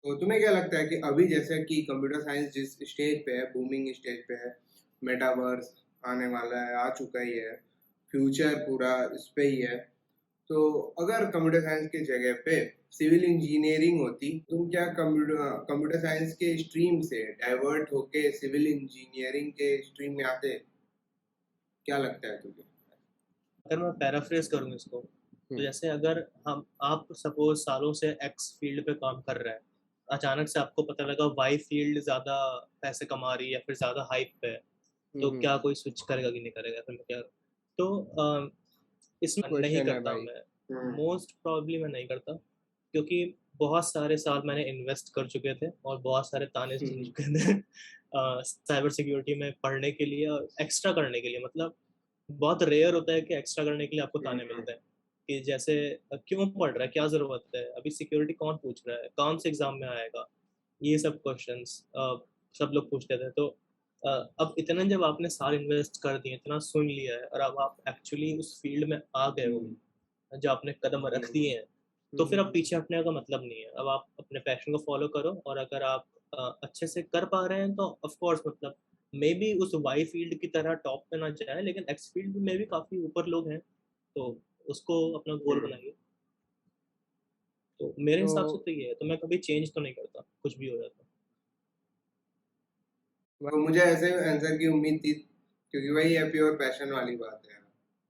तो तुम्हें क्या लगता है कि अभी जैसे कि कंप्यूटर साइंस जिस स्टेज पे है, बूमिंग स्टेज पे है, मेटावर्स आने वाला है, आ चुका ही है, फ्यूचर पूरा इस पे ही है, तो अगर कंप्यूटर साइंस की जगह पे सिविल इंजीनियरिंग होती, तुम क्या कंप्यूटर कंप्यूटर साइंस के स्ट्रीम से डाइवर्ट होके सिविल इंजीनियरिंग के स्ट्रीम में आते? क्या लगता है तुझे? अगर मैं पैराफ्रेज करूँ इसको, तो जैसे अगर हम आप सपोज सालों से एक्स फील्ड पे काम कर रहे हैं, अचानक से आपको पता लगा वाई फील्ड ज़्यादा पैसे कमा रही है या फिर ज़्यादा हाइप पे है, तो क्या कोई स्विच करेगा कि नहीं करेगा, फिर मैं क्या? तो इसमें नहीं क्वेश्चन है करता भाई। मैं, मोस्ट प्रॉब्ली मैं नहीं करता, क्योंकि बहुत सारे साल मैंने इन्वेस्ट कर चुके थे और बहुत सारे ताने सुन चुके थे साइबर सिक्योरिटी में पढ़ने के लिए और एक्स्ट्रा करने के लिए। मतलब बहुत रेयर होता है कि एक्स्ट्रा करने के लिए आपको ताने मिलते हैं कि जैसे क्यों पढ़ रहा है, क्या ज़रूरत है, अभी सिक्योरिटी कौन पूछ रहा है, कौन से एग्ज़ाम में आएगा, ये सब क्वेश्चंस सब लोग पूछते थे। तो अब इतना जब आपने साल इन्वेस्ट कर दिए, इतना सुन लिया है और अब आप एक्चुअली उस फील्ड में आ गए हो, जो आपने कदम रख दिए हैं, तो फिर अब पीछे हटने का मतलब नहीं है। अब आप अपने पैशन को फॉलो करो, और अगर आप अच्छे से कर पा रहे हैं तो ऑफ कोर्स मतलब मे बी उस वाई फील्ड की तरह टॉप पे ना जाए, लेकिन एक्स फील्ड में भी काफ़ी ऊपर लोग हैं, तो उसको अपना गोल बनाइए। तो मेरे तो हिसाब से तो ये है, तो मैं कभी चेंज तो नहीं करता, कुछ भी हो जाता। मुझे ऐसे आंसर की उम्मीद थी, क्योंकि वही है, प्योर पैशन वाली बात है,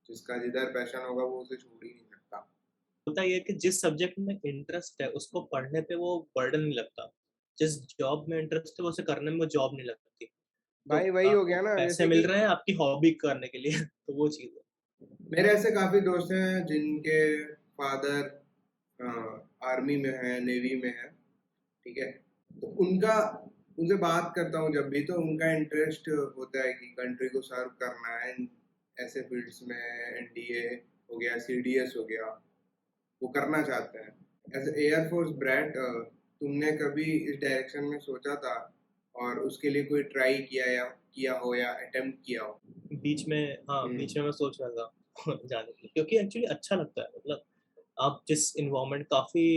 जिसका जिधर पैशन होगा वो उसे छोड़ ही नहीं सकता। होता ये है कि जिस सब्जेक्ट में इंटरेस्ट है उसको पढ़ने पे वो बर्डन नहीं लगता, जिस जॉब में इंटरेस्ट है वो उसे करने में वो जॉब नहीं लगती। तो भाई वही हो आपको गया ना, पैसे जैसे मिल कि रहे हैं आपकी हॉबी करने के लिए तो वो चीज़ है। मेरे ऐसे काफी दोस्त हैं जिनके फादर आर्मी में है, नेवी में है, ठीक है, तो उनका उनसे बात करता हूँ जब भी, तो उनका इंटरेस्ट होता है कि कंट्री को सर्व करना है ऐसे फील्ड्स में, एनडीए हो गया, सीडीएस हो गया, वो करना चाहते हैं। एज एयरफोर्स ब्रैट, तुमने कभी इस डायरेक्शन में सोचा था और उसके लिए कोई ट्राई किया हो या अटेम्प्ट किया हो? बीच में, हाँ, बीच में मैं सोच रहा था जाने के लिए, क्योंकि एक्चुअली अच्छा लगता है। मतलब आप जिस इन्वायरमेंट, काफ़ी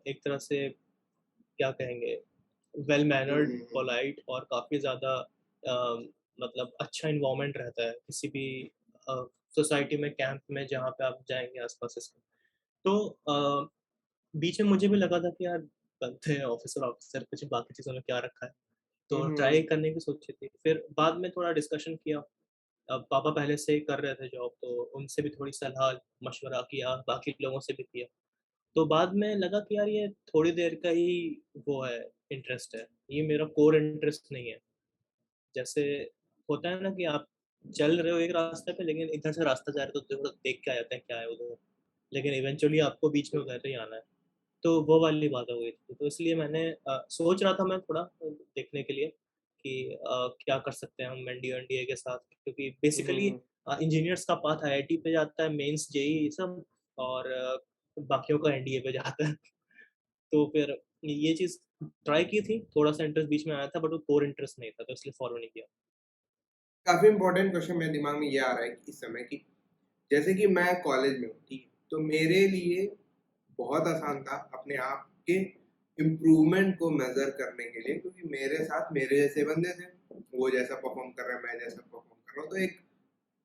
एक तरह से क्या कहेंगे, वेल मैनर्ड, पोलाइट और काफ़ी ज़्यादा मतलब अच्छा इन्वायरमेंट रहता है किसी भी सोसाइटी में, कैंप में, जहाँ पे आप जाएंगे आसपास इसके। तो बीच में मुझे भी लगा था कि यार बनते हैं ऑफिसर, ऑफिसर कुछ बाकी चीज़ों में क्या रखा है, तो ट्राई करने की सोची थी। फिर बाद में थोड़ा डिस्कशन किया, अब पापा पहले से ही कर रहे थे जॉब, तो उनसे भी थोड़ी सलाह मशवरा किया, बाकी लोगों से भी किया। तो बाद में लगा कि यार ये थोड़ी देर का ही वो है, इंटरेस्ट है, ये मेरा कोर इंटरेस्ट नहीं है। जैसे होता है ना कि आप चल रहे हो एक रास्ते पे, लेकिन इधर से रास्ता जा रहे हो तो थोड़ा देख के आ जाते हैं क्या है उधर, लेकिन इवेंचुअली आपको बीच में उधर ही आना है। तो वो वाली बात हो गई थी, तो इसलिए मैंने सोच रहा था मैं थोड़ा देखने के लिए कि क्या कर सकते हैं हम एनडीए एनडीए के साथ, क्योंकि बेसिकली इंजीनियर्स का पाथ आईआईटी पे जाता है, मेंस जेई ये सब, और बाकियों का एनडीए पे जाता है। तो फिर ये चीज़ ट्राई की थी, थोड़ा सा इंटरेस्ट बीच में आया था, बट वो कोर इंटरेस्ट नहीं था, तो इसलिए फॉलो नहीं किया। काफी इंपॉर्टेंट क्वेश्चन मेरे दिमाग में ये आ रहा है कि इस समय की, जैसे कि मैं कॉलेज में हूँ, ठीक है, तो मेरे लिए बहुत आसान था अपने आप के इम्प्रूवमेंट को मेजर करने के लिए, क्योंकि मेरे साथ मेरे जैसे बंदे थे, वो जैसा परफॉर्म कर रहा है मैं जैसा परफॉर्म कर रहा हूँ, तो एक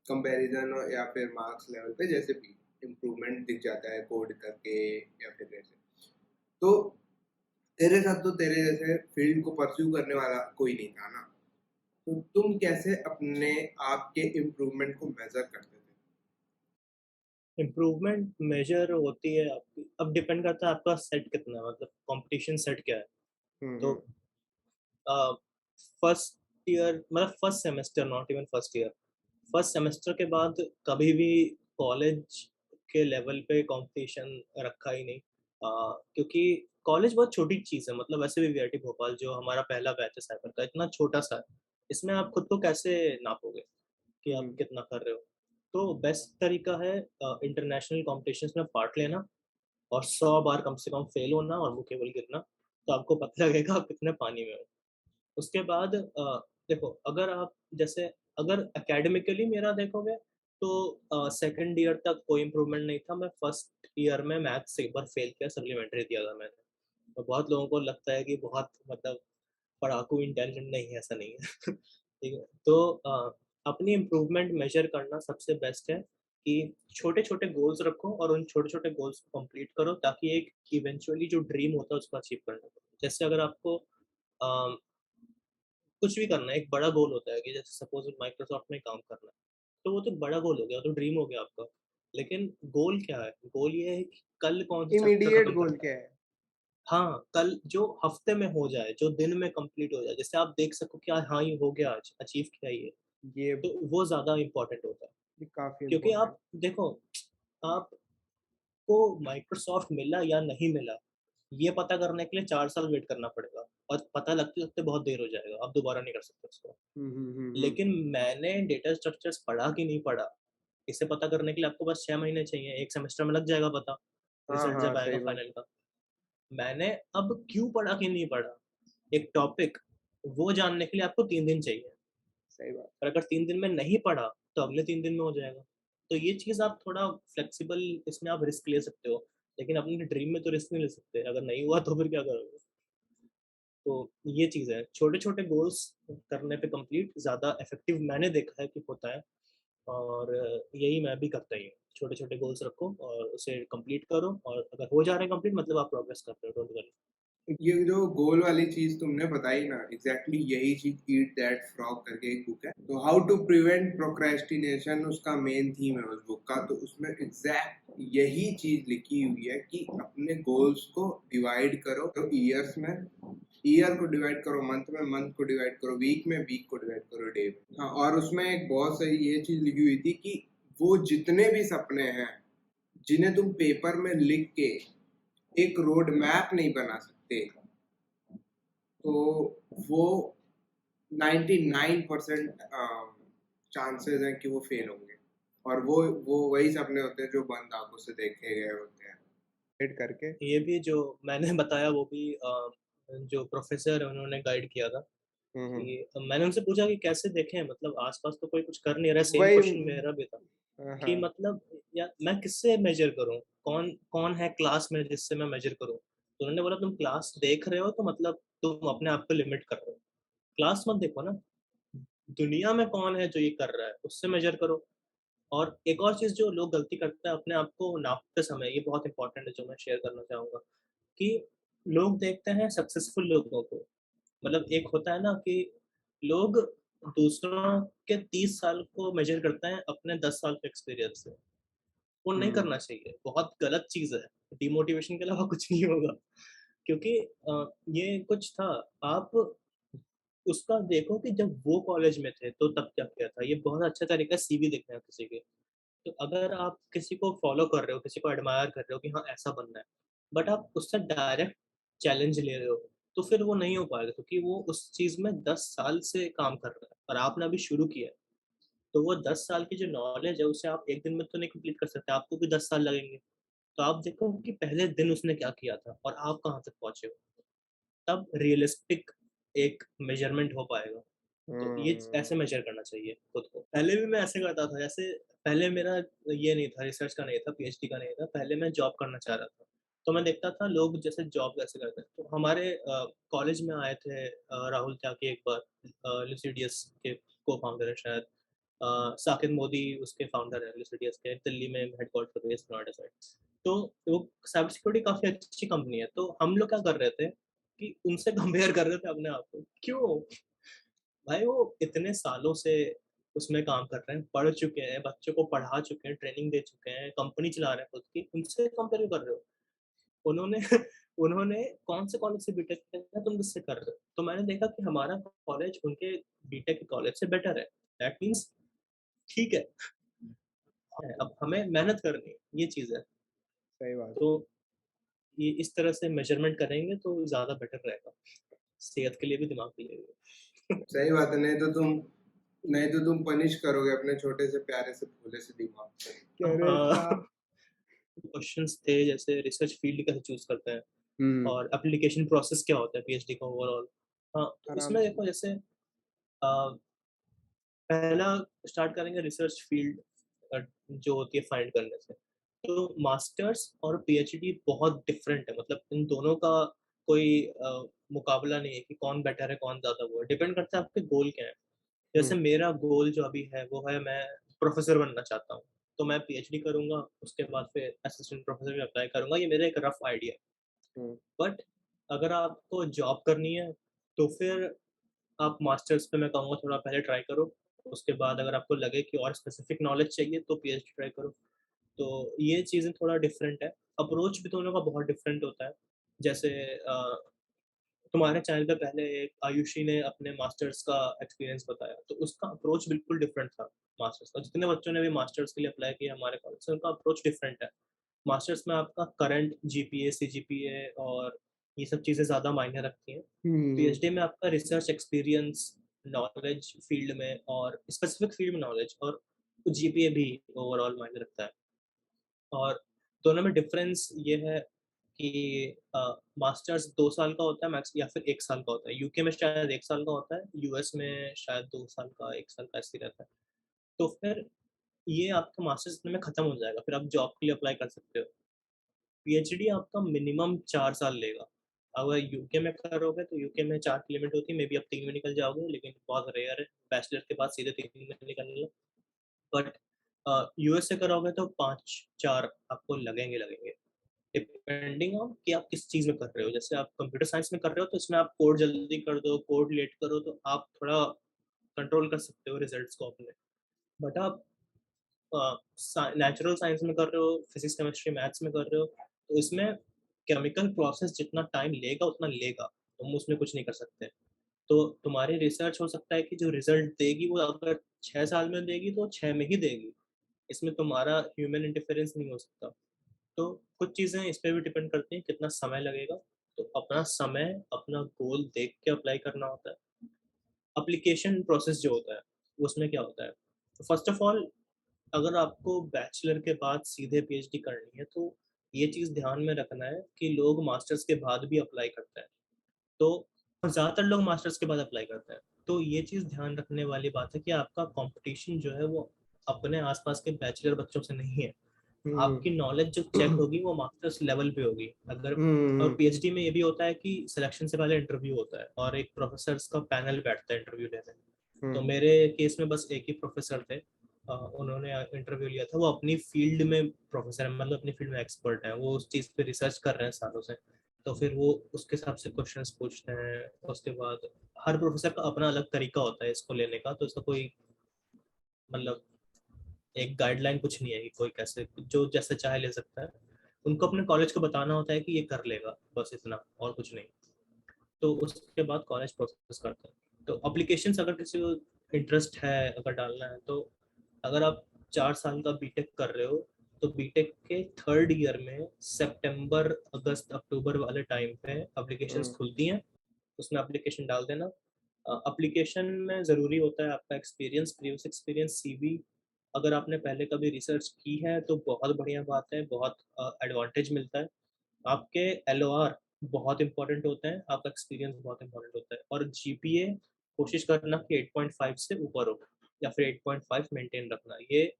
कंपैरिजन या फिर मार्क्स लेवल पे जैसे भी इम्प्रूवमेंट दिख जाता है कोड करके या फिर ऐसे। तो तेरे साथ तो तेरे जैसे फील्ड को परस्यू करने वाला कोई नहीं था ना, तो तुम कैसे अपने आप के इम्प्रूवमेंट को मेजर करते थे? इम्प्रूवमेंट मेजर होती है आपकी, अब डिपेंड करता है आपका सेट कितना है, मतलब कंपटीशन सेट क्या है। तो हम्म। फर्स्ट ईयर, मतलब first semester, not even first year, first semester के बाद कभी भी कॉलेज के लेवल पे कंपटीशन रखा ही नहीं। क्योंकि कॉलेज बहुत छोटी चीज़ है, मतलब वैसे भी वीआईटी भोपाल जो हमारा पहला बैच है साइबर का, इतना छोटा सा है, इसमें आप खुद को कैसे नापोगे कि आप हम्म। कितना कर रहे हो। तो बेस्ट तरीका है इंटरनेशनल कॉम्पिटिशन्स में पार्ट लेना और 100 बार कम से कम फेल होना और मुंह केवल गिरना, तो आपको पता लगेगा आप कितने पानी में हो। उसके बाद देखो, अगर आप जैसे, अगर एकेडमिकली मेरा देखोगे तो सेकंड ईयर तक कोई इम्प्रूवमेंट नहीं था। मैं फर्स्ट ईयर में मैथ्स एक बार फेल किया, सप्लीमेंट्री दिया था मैंने। तो बहुत लोगों को लगता है कि बहुत मतलब पढ़ाकू इंटेलिजेंट, नहीं है, ऐसा नहीं है। ठीक है, तो अपनी इम्प्रूवमेंट मेजर करना सबसे बेस्ट है कि छोटे छोटे गोल्स रखो और उन छोटे छोटे गोल्स को कंप्लीट करो, ताकि एक इवेंचुअली जो ड्रीम होता है उसको अचीव करना हो। जैसे अगर आपको कुछ भी करना है, एक बड़ा गोल होता है कि जैसे सपोज माइक्रोसॉफ्ट में काम करना है, तो वो तो बड़ा गोल हो गया, तो ड्रीम हो गया आपका। लेकिन गोल क्या है? गोल ये है कि कल कौन सा चैप्टर इमीडिएट खत्म गोल करना है। क्या है? हाँ, कल जो हफ्ते में हो जाए, जो दिन में कंप्लीट हो जाए, जैसे आप देख सको कि हाँ ये हो गया, आज अचीव किया ये, ये तो वो ज्यादा इम्पोर्टेंट होता है। ये काफी क्योंकि इम्पोर्टेंट। आप देखो, आपको माइक्रोसॉफ्ट मिला या नहीं मिला, ये पता करने के लिए 4 साल वेट करना पड़ेगा, और पता लगते लगते बहुत देर हो जाएगा, आप दोबारा नहीं कर सकते उसको। हम्म। लेकिन मैंने डेटा स्ट्रक्चर्स पढ़ा कि नहीं पढ़ा, इसे पता करने के लिए आपको बस 6 महीने चाहिए, एक सेमेस्टर में लग जाएगा पता, हाँ रिजल्ट हाँ, जब आएगा सही बात। फाइनल का। मैंने अब क्यों पढ़ा कि नहीं पढ़ा, एक टॉपिक, वो जानने के लिए आपको 3 दिन चाहिए। सही बात। और अगर 3 दिन में नहीं पढ़ा तो अगले 3 दिन में हो जाएगा। तो ये चीज़ आप थोड़ा फ्लेक्सिबल, इसमें आप रिस्क ले सकते हो, लेकिन अपने ड्रीम में तो रिस्क नहीं ले सकते, अगर नहीं हुआ तो फिर क्या करोगे। तो ये चीज़ है, छोटे छोटे गोल्स करने पे कंप्लीट ज़्यादा इफेक्टिव मैंने देखा है कि होता है। और यही मैं भी करता ही हूँ, छोटे छोटे गोल्स रखो और उसे कंप्लीट करो, और अगर हो जा रहे हैं कंप्लीट, मतलब आप प्रोग्रेस कर रहे हो, डोंट वरी। ये जो गोल वाली चीज तुमने बताई ना, एग्जैक्टली यही चीज ईट दैट फ्रॉग करके एक बुक है, तो हाउ टू प्रिवेंट प्रोक्रेस्टिनेशन उसका मेन थीम है उस बुक का। तो उसमें एग्जैक्ट यही चीज लिखी हुई है कि अपने गोल्स को डिवाइड करो, तो ईयर्स में ईयर को डिवाइड करो, मंथ में मंथ को डिवाइड करो, वीक में वीक को डिवाइड करो, डे में। हाँ, और उसमें एक बहुत सही ये चीज लिखी हुई थी कि वो जितने भी सपने हैं जिन्हें तुम पेपर में लिख के एक रोड मैप नहीं बना सकते, तो वो 99% चांसेस हैं कि वो फेल होंगे। और वो वही सपने होते हैं जो बंद आंखों से देखे गए होते हैं हिट करके। ये भी जो मैंने बताया वो भी जो प्रोफेसर है उन्होंने गाइड किया था। हम्म। कि मैंने उनसे पूछा कि कैसे देखें, मतलब आसपास तो कोई कुछ कर नहीं रहा, सेम वही। क्वेश्चन मेरा भी था कि हाँ। मतलब या मैं किससे मेजर करूं, कौन कौन है क्लास में जिससे मैं मेजर करूं। तो उन्होंने बोला तुम क्लास देख रहे हो तो मतलब तुम अपने आप को लिमिट कर रहे हो, क्लास मत देखो ना, दुनिया में कौन है जो ये कर रहा है उससे मेजर करो। और एक और चीज जो लोग गलती करते हैं अपने आप को नापते समय, ये बहुत इंपॉर्टेंट है जो मैं शेयर करना चाहूंगा, कि लोग देखते हैं सक्सेसफुल लोगों को, मतलब एक होता है ना कि लोग दूसरों के 30 साल को मेजर करते हैं अपने 10 साल के एक्सपीरियंस से। वो नहीं हम्म। करना चाहिए, बहुत गलत चीज है, डिमोटिवेशन के अलावा कुछ नहीं होगा। क्योंकि ये कुछ था, आप उसका देखो कि जब वो कॉलेज में थे तो तब क्या किया था, ये बहुत अच्छा तरीका है सीवी देखने का किसी के। तो अगर आप किसी को फॉलो कर रहे हो, किसी को एडमायर कर रहे हो कि हाँ ऐसा बनना है, बट आप उससे डायरेक्ट चैलेंज ले रहे हो, तो फिर वो नहीं हो पाएगा, क्योंकि वो उस चीज में 10 साल से काम कर रहा है और आपने अभी शुरू किया है। तो वो 10 साल की जो नॉलेज है उसे आप एक दिन में तो नहीं कंप्लीट कर सकते, आपको भी 10 साल लगेंगे। तो आप देखो कि पहले दिन उसने क्या किया था और आप कहाँ तक पहुंचे हो, तब रियलिस्टिक एक मेजरमेंट हो पाएगा। तो ये हम्म। ऐसे मेजर करना चाहिए खुद को। पहले भी मैं ऐसे करता था, जैसे पहले मेरा ये नहीं था, रिसर्च का नहीं था, पीएचडी का नहीं था, पहले मैं जॉब करना चाह रहा था। तो मैं देखता था लोग जैसे जॉब कैसे करते हैं। तो हमारे कॉलेज में आए थे राहुल त्यागी एक बार, लुसिडियस के को फाउंडर है शायद। साकिब मोदी उसके फाउंडर है लुसिडियस के, दिल्ली में हेडक्वार्टर बेस्ड नोएडा साइड। तो वो साइबर सिक्योरिटी काफी अच्छी कंपनी है। तो हम लोग क्या कर रहे थे कि उनसे कंपेयर कर रहे थे अपने आप को। क्यों भाई, वो इतने सालों से उसमें काम कर रहे हैं, पढ़ चुके हैं, बच्चों को पढ़ा चुके हैं, ट्रेनिंग दे चुके हैं, कंपनी चला रहे हैं खुद की, उनसे कंपेयर कर रहे हो। उन्होंने उन्होंने कौन से कॉलेज से बीटेक किया है, तुम किससे कर रहे हो? तो मैंने देखा कि हमारा कॉलेज उनके बीटेक के कॉलेज से बेटर है। दैट मीन्स ठीक है, अब हमें मेहनत करनी है, ये चीज़ है। सही बात। तो ये इस तरह से मेजरमेंट करेंगे तो ज़्यादा बेटर रहेगा, सेहत के लिए भी, दिमाग के लिए भी। सही बात है, नहीं तो तुम पनिश करोगे अपने छोटे से प्यारे से भोले से दिमाग को कि अरे था। हाँ, क्वेश्चंस थे जैसे रिसर्च फील्ड कैसे चूज करते हैं, और एप्लीकेशन प्रोसेस क्या होता है पीएचडी का ओवरऑल। हाँ, तो आराम इसमें से। देखो जैसे पहला स्टार्ट करेंगे रिसर्च फील्ड जो होती है फाइंड करने से। तो मास्टर्स और पीएचडी बहुत डिफरेंट है, मतलब इन दोनों का कोई मुकाबला नहीं है कि कौन बेटर है कौन ज्यादा वो है। डिपेंड करता है आपके गोल क्या है। जैसे मेरा गोल जो अभी है वो है, मैं प्रोफेसर बनना चाहता हूँ। तो मैं पीएचडी करूंगा, उसके बाद फिर असिस्टेंट प्रोफेसर भी अप्लाई करूंगा, ये मेरा एक रफ आइडिया है। हम्म। बट अगर आपको जॉब करनी है तो फिर आप मास्टर्स पे मैं कहूँगा थोड़ा पहले ट्राई करो। उसके बाद अगर आपको लगे कि और स्पेसिफिक नॉलेज चाहिए तो पीएचडी ट्राई करो। तो ये चीज़ें थोड़ा डिफरेंट है। अप्रोच भी दोनों का बहुत डिफरेंट होता है। जैसे तुम्हारे चैनल पे पहले एक आयुषी ने अपने मास्टर्स का एक्सपीरियंस बताया, तो उसका अप्रोच बिल्कुल डिफरेंट था मास्टर्स का। जितने बच्चों ने भी मास्टर्स के लिए अप्लाई किया हमारे कॉलेज से, उनका अप्रोच डिफरेंट है। मास्टर्स में आपका करंट जीपीए, सीजीपीए और ये सब चीज़ें ज़्यादा मायने रखती हैं। हम्म। पीएचडी में आपका रिसर्च एक्सपीरियंस, नॉलेज फील्ड में और स्पेसिफिक फील्ड में नॉलेज, और जीपीए भी ओवरऑल मायने रखता है। और दोनों में डिफरेंस ये है कि मास्टर्स 2 साल का होता है मैक्स, या फिर 1 साल का होता है। यूके में शायद 1 साल का होता है, यूएस में शायद 2 साल का, 1 साल का ऐसे ही रहता है। तो फिर ये आपका मास्टर्स इतने में खत्म हो जाएगा, फिर आप जॉब के लिए अप्लाई कर सकते हो। पीएचडी आपका मिनिमम 4 साल लेगा। अगर यूके में करोगे तो यूके में 4 की लिमिट होती है, मे बी आप 3 में निकल जाओगे, लेकिन बहुत रेयर है बैचलर के बाद सीधे 3 में निकलने। बट यूएस से करोगे तो 5-4 आपको लगेंगे, डिपेंडिंग ऑन कि आप किस चीज़ में कर रहे हो। जैसे आप कंप्यूटर साइंस में कर रहे हो तो इसमें आप कोड जल्दी कर दो, कोड लेट करो, तो आप थोड़ा कंट्रोल कर सकते हो रिजल्ट्स को अपने। बट आप नेचुरल साइंस में कर रहे हो, फिजिक्स केमिस्ट्री मैथ्स में कर रहे हो, तो इसमें केमिकल प्रोसेस जितना टाइम लेगा उतना लेगा, तुम उसमें कुछ नहीं कर सकते। तो तुम्हारी रिसर्च हो सकता है कि जो रिजल्ट देगी वो अगर 6 साल में देगी तो 6 में ही देगी, इसमें तुम्हारा ह्यूमन इंटरफेरेंस नहीं हो सकता। तो कुछ चीज़ें इस पे भी डिपेंड करती हैं कितना समय लगेगा। तो अपना समय, अपना गोल देख के अप्लाई करना होता है। एप्लीकेशन प्रोसेस जो होता है उसमें क्या होता है, तो फर्स्ट ऑफ ऑल अगर आपको बैचलर के बाद सीधे पीएचडी करनी है तो ये चीज़ ध्यान में रखना है कि लोग मास्टर्स के बाद भी अप्लाई करते हैं। तो ज़्यादातर लोग मास्टर्स के बाद अप्लाई करते हैं। तो ये चीज़ ध्यान रखने वाली बात है कि आपका कंपटीशन जो है वो अपने आसपास के बैचलर बच्चों से नहीं है। हम्म। आपकी नॉलेज जो चेक होगी वो मास्टर्स लेवल पे होगी अगर। और हम्म। पीएचडी में ये भी होता है कि सिलेक्शन से पहले इंटरव्यू होता है और एक प्रोफेसर का पैनल बैठता है इंटरव्यू लेने। तो हम्म। मेरे केस में बस एक ही प्रोफेसर थे, उन्होंने इंटरव्यू लिया था। वो अपनी फील्ड में प्रोफेसर है, मतलब अपनी फील्ड में एक्सपर्ट है, वो उस चीज़ पे रिसर्च कर रहे हैं सालों से। तो फिर वो उसके हिसाब से क्वेश्चंस पूछते हैं। उसके बाद हर प्रोफेसर का अपना अलग तरीका होता है इसको लेने का, तो इसका कोई मतलब एक गाइडलाइन कुछ नहीं है कि कोई कैसे जो जैसे चाहे ले सकता है। उनको अपने कॉलेज को बताना होता है कि ये कर लेगा, बस इतना और कुछ नहीं। तो उसके बाद कॉलेज प्रोसेस करते हैं। तो अप्लीकेशंस अगर किसी को इंटरेस्ट है अगर डालना है, तो अगर आप 4 साल का बीटेक कर रहे हो तो बीटेक के थर्ड ईयर में सितंबर अगस्त अक्टूबर वाले टाइम पे एप्लीकेशंस हम्म। खुलती हैं, उसमें एप्लीकेशन डाल देना। एप्लीकेशन में ज़रूरी होता है आपका एक्सपीरियंस, प्रीवियस एक्सपीरियंस, सीवी। अगर आपने पहले कभी रिसर्च की है तो बहुत बढ़िया बात है, बहुत एडवांटेज मिलता है। आपके एलओआर बहुत इंपॉर्टेंट होते हैं, आपका एक्सपीरियंस बहुत इंपॉर्टेंट होता है, और जीपीए कोशिश करना कि 8.5 से ऊपर हो या फिर 8.5 मेंटेन रखना। ये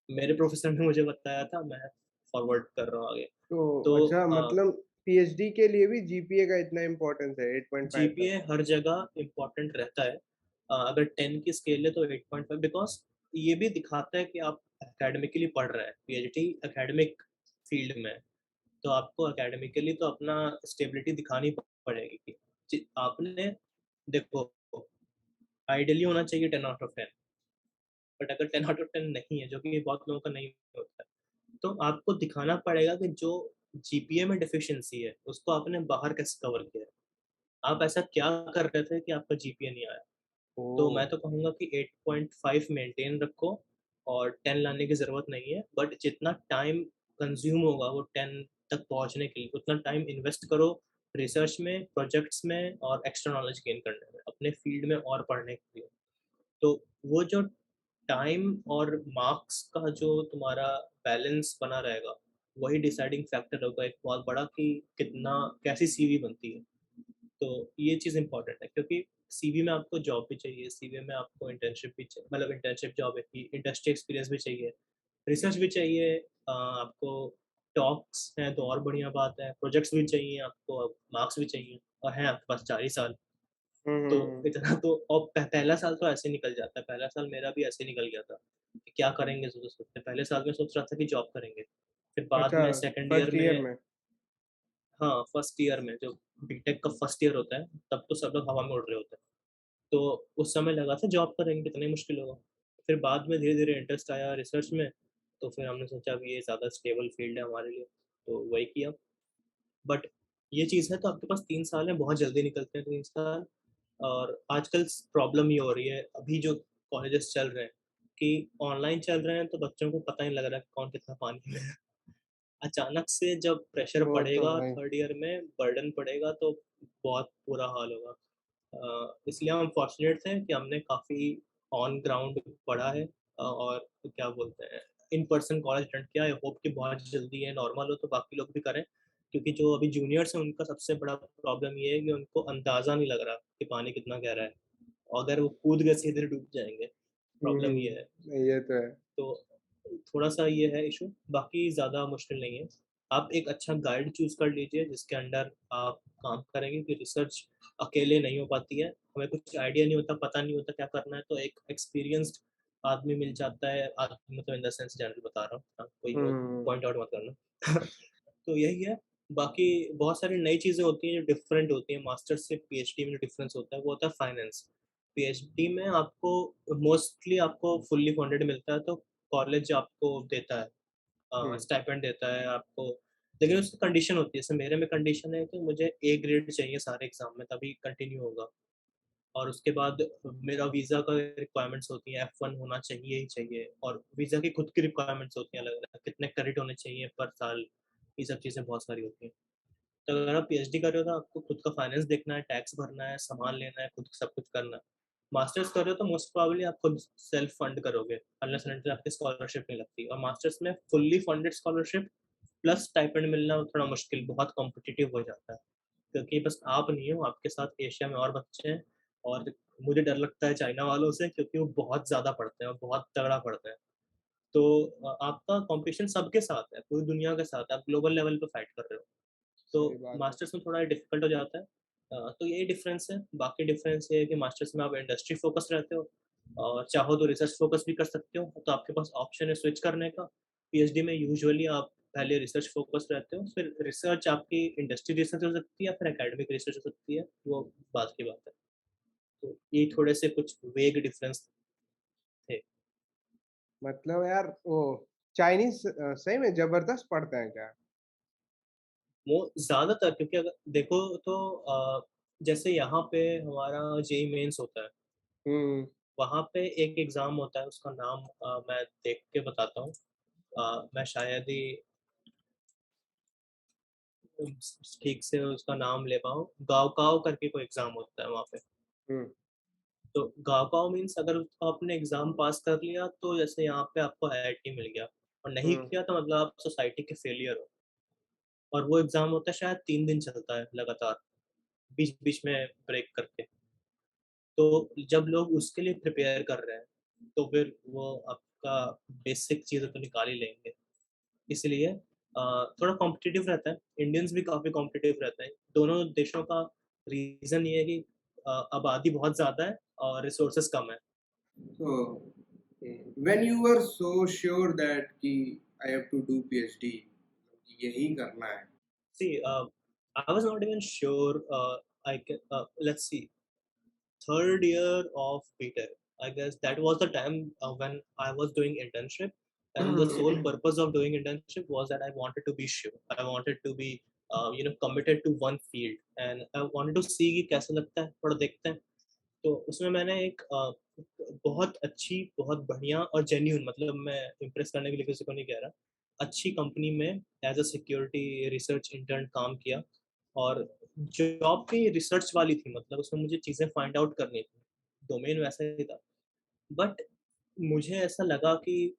मेरे प्रोफेसर ने मुझे बताया था, मैं फॉरवर्ड कर रहा हूँ आगे। तो तो अच्छा, मतलब पीएचडी के लिए भी जीपीए का इतना इम्पोर्टेंस है 8.5 का? जीपीए हर जगह इम्पोर्टेंट रहता है। अगर 10 की स्केल है तो 8.5, बिकॉज ये भी दिखाता है कि आप एकेडमिकली पढ़ रहे हैं। पीएचडी एकेडमिक फील्ड में है, तो आपको एकेडमिकली तो अपना स्टेबिलिटी दिखानी पड़ेगी कि आपने, देखो, आइडियली होना चाहिए 10 आउट ऑफ 10, बट अगर 10 आउट ऑफ 10 नहीं है, जो कि बहुत लोगों का नहीं होता है, तो आपको दिखाना पड़ेगा कि जो जीपीए में डिफिशिएंसी है उसको आपने बाहर कैसे कवर किया है। आप ऐसा क्या कर रहे थे कि आपका जीपीए नहीं आया। ओ। तो मैं तो कहूँगा कि 8.5 मेंटेन रखो, और 10 लाने की ज़रूरत नहीं है, बट जितना टाइम कंज्यूम होगा वो 10 तक पहुँचने के लिए, उतना टाइम इन्वेस्ट करो रिसर्च में, प्रोजेक्ट्स में और एक्स्ट्रा नॉलेज गेन करने में, अपने फील्ड में और पढ़ने के लिए। तो वो जो टाइम और मार्क्स का जो तुम्हारा बैलेंस बना रहेगा, वही डिसाइडिंग फैक्टर होगा एक बहुत बड़ा कि कितना, कैसी सीवी बनती है। तो ये चीज़ इम्पोर्टेंट है, क्योंकि सीवी में आपको जॉब भी चाहिए, सीवी में आपको इंटर्नशिप भी चाहिए, मतलब इंटर्नशिप जॉब है कि इंडस्ट्री एक्सपीरियंस भी चाहिए, रिसर्च भी चाहिए, आपको टॉक्स हैं तो और बढ़िया बात है, प्रोजेक्ट्स भी चाहिए आपको, मार्क्स भी चाहिए, और हैं आपके पास 4 ही साल। तो हम्म। इतना तो, और पहला साल तो ऐसे निकल जाता है, पहला साल मेरा भी ऐसे निकल गया था कि क्या करेंगे सोचते सोचते। पहले साल में सोच रहा था कि जॉब करेंगे, फिर बाद अच्छा, में सेकंड ईयर फर्स्ट ईयर में, में? हाँ फर्स्ट ईयर में जो बीटेक का फर्स्ट ईयर होता है, तब तो सब लोग हवा में उड़ रहे होते हैं। तो उस समय लगा था जॉब करेंगे कितना ही मुश्किल होगा। फिर बाद में धीरे धीरे इंटरेस्ट आया रिसर्च में, तो फिर हमने सोचा अब ये ज़्यादा स्टेबल फील्ड है हमारे लिए, तो वही किया। बट ये चीज़ है, तो आपके पास 3 साल है, बहुत जल्दी निकलते हैं 3 साल। और आजकल प्रॉब्लम ये हो रही है, अभी जो कॉलेजेस चल रहे हैं कि ऑनलाइन चल रहे हैं, तो बच्चों को पता नहीं लग रहा है कौन कितना पानी में है। अचानक से जब प्रेशर वो तो पड़ेगा भाई। थर्ड ईयर में, बर्डन पड़ेगा, तो बहुत बुरा हाल होगा। इसलिए हम फॉर्चुनेट थे कि हमने काफ़ी ऑन ग्राउंड पढ़ा है, और क्या बोलते हैं, इन पर्सन कॉलेज अटेंड किया। आई होप कि बहुत जल्दी ये नॉर्मल हो तो बाकी लोग भी करें, क्योंकि जो अभी जूनियर्स हैं उनका सबसे बड़ा प्रॉब्लम ये है कि उनको अंदाज़ा नहीं लग रहा कि पानी कितना गहरा है, और अगर वो कूद गए सीधे डूब जाएंगे। प्रॉब्लम ये है। ये तो है। तो थोड़ा-सा ये है इश्यू, बाकी ज़्यादा मुश्किल नहीं है। आप एक अच्छा गाइड चूज़ कर लीजिए जिसके अंडर आप काम करेंगे, कि रिसर्च अकेले नहीं हो पाती है। हमें कुछ आइडिया नहीं होता, पता नहीं होता क्या करना है, तो एक एक्सपीरियंस्ड आदमी मिल जाता है। आदमी मतलब इन द सेंस जनरल बता रहा हूँ, कोई वो हम्म। पॉइंट आउट मत करना। तो यही है। बाकी बहुत सारी नई चीज़ें होती हैं जो डिफरेंट होती हैं। मास्टर्स से पीएचडी में जो डिफरेंस होता है वो होता है फाइनेंस। पीएचडी में आपको मोस्टली आपको फुल्ली फंडेड मिलता है, तो कॉलेज आपको देता है, हम्म। स्टाइपेंड देता है आपको। लेकिन उसकी कंडीशन होती है, जैसे मेरे में कंडीशन है कि मुझे ए ग्रेड चाहिए सारे एग्जाम में, तभी कंटिन्यू होगा। और उसके बाद मेरा वीज़ा का रिक्वायरमेंट्स होती हैं, F1 होना चाहिए ही चाहिए, और वीज़ा की खुद की रिक्वायरमेंट्स होती हैं अलग अलग, कितने क्रेडिट होने चाहिए पर साल, ये सब चीज़ें बहुत सारी होती हैं। तो अगर आप पीएचडी कर रहे हो तो आपको खुद का फाइनेंस देखना है, टैक्स भरना है, सामान लेना है, खुद सब कुछ करना है। मास्टर्स कर रहे हो तो मोस्ट प्रोबेबली आप खुद सेल्फ फंड करोगे, अनलेस एंड अनटिल आपकी स्कॉलरशिप नहीं लगती। और मास्टर्स में fully funded scholarship plus stipend मिलना थोड़ा मुश्किल, बहुत कॉम्पिटिटिव हो जाता है, क्योंकि बस आप नहीं हो, आपके साथ एशिया में और बच्चे हैं। और मुझे डर लगता है चाइना वालों से, क्योंकि वो बहुत ज़्यादा पढ़ते हैं और बहुत तगड़ा पढ़ते हैं। तो आपका कॉम्पिटिशन सबके साथ है, पूरी दुनिया के साथ है, आप ग्लोबल लेवल पे फाइट कर रहे हो। सही तो बात है। मास्टर्स में थोड़ा डिफिकल्ट हो जाता है। तो यही डिफरेंस है। बाकी डिफरेंस ये है कि मास्टर्स में आप इंडस्ट्री फोकस रहते हो, और चाहो तो रिसर्च फोकस भी कर सकते हो, तो आपके पास ऑप्शन है स्विच करने का। पीएचडी में यूजुअली आप पहले रिसर्च फोकस रहते हो, फिर रिसर्च आपकी इंडस्ट्री रिसर्च हो सकती है या फिर एकेडमिक रिसर्च हो सकती है, वो बात की बात है। तो ये थोड़े से कुछ वेग डिफरेंस थे। मतलब यार, वो चाइनीज सही में जबरदस्त पढ़ते हैं क्या? वो ज़्यादातर, क्योंकि अगर देखो तो जैसे यहाँ पे हमारा जेई मेंस होता है, हम्म। वहाँ पे एक एग्ज़ाम होता है, उसका नाम मैं देख के बताता हूँ। मैं शायद ही ठीक से उसका नाम ले पाऊँ। गाओकाओ करके कोई एग्ज़ाम होता है वहाँ पे। हम्म। तो गाओकाओ मीन्स अगर उसको आपने एग्ज़ाम पास कर लिया, तो जैसे यहाँ पे आपको आईआईटी मिल गया, और नहीं हम्म। किया तो मतलब आप सोसाइटी के फेलियर हो। और वो एग्ज़ाम होता है, शायद 3 दिन चलता है लगातार, बीच-बीच में ब्रेक करके। तो जब लोग उसके लिए प्रिपेयर कर रहे हैं, तो फिर वो आपका बेसिक चीज़ें तो निकाल ही लेंगे। इसलिए थोड़ा कॉम्पिटिटिव रहता है, इंडियंस भी काफ़ी कॉम्पिटिटिव रहते हैं। दोनों देशों का रीज़न ये है कि आबादी बहुत ज़्यादा है और रिसोर्सेज़ कम है। So, when you were so sure that कि I have to do PhD, यही करना है. See, I was not even sure, I can, let's see, third year of BTech. I guess that was the time when I was doing internship, and the sole purpose of doing internship was that I wanted to be sure. I wanted to be, committed to one field, and I wanted to see कि कैसा लगता है, थोड़ा देखते हैं. तो उसमें मैंने एक बहुत अच्छी, बहुत बढ़िया और जेन्युइन, मतलब मैं इम्प्रेस करने के लिए किसी को नहीं कह रहा, अच्छी कंपनी में as a security research intern काम किया, और जॉब भी रिसर्च वाली थी, मतलब उसमें मुझे चीज़ें फाइंड आउट करनी थी, डोमेन वैसा ही था, बट मुझे ऐसा लगा कि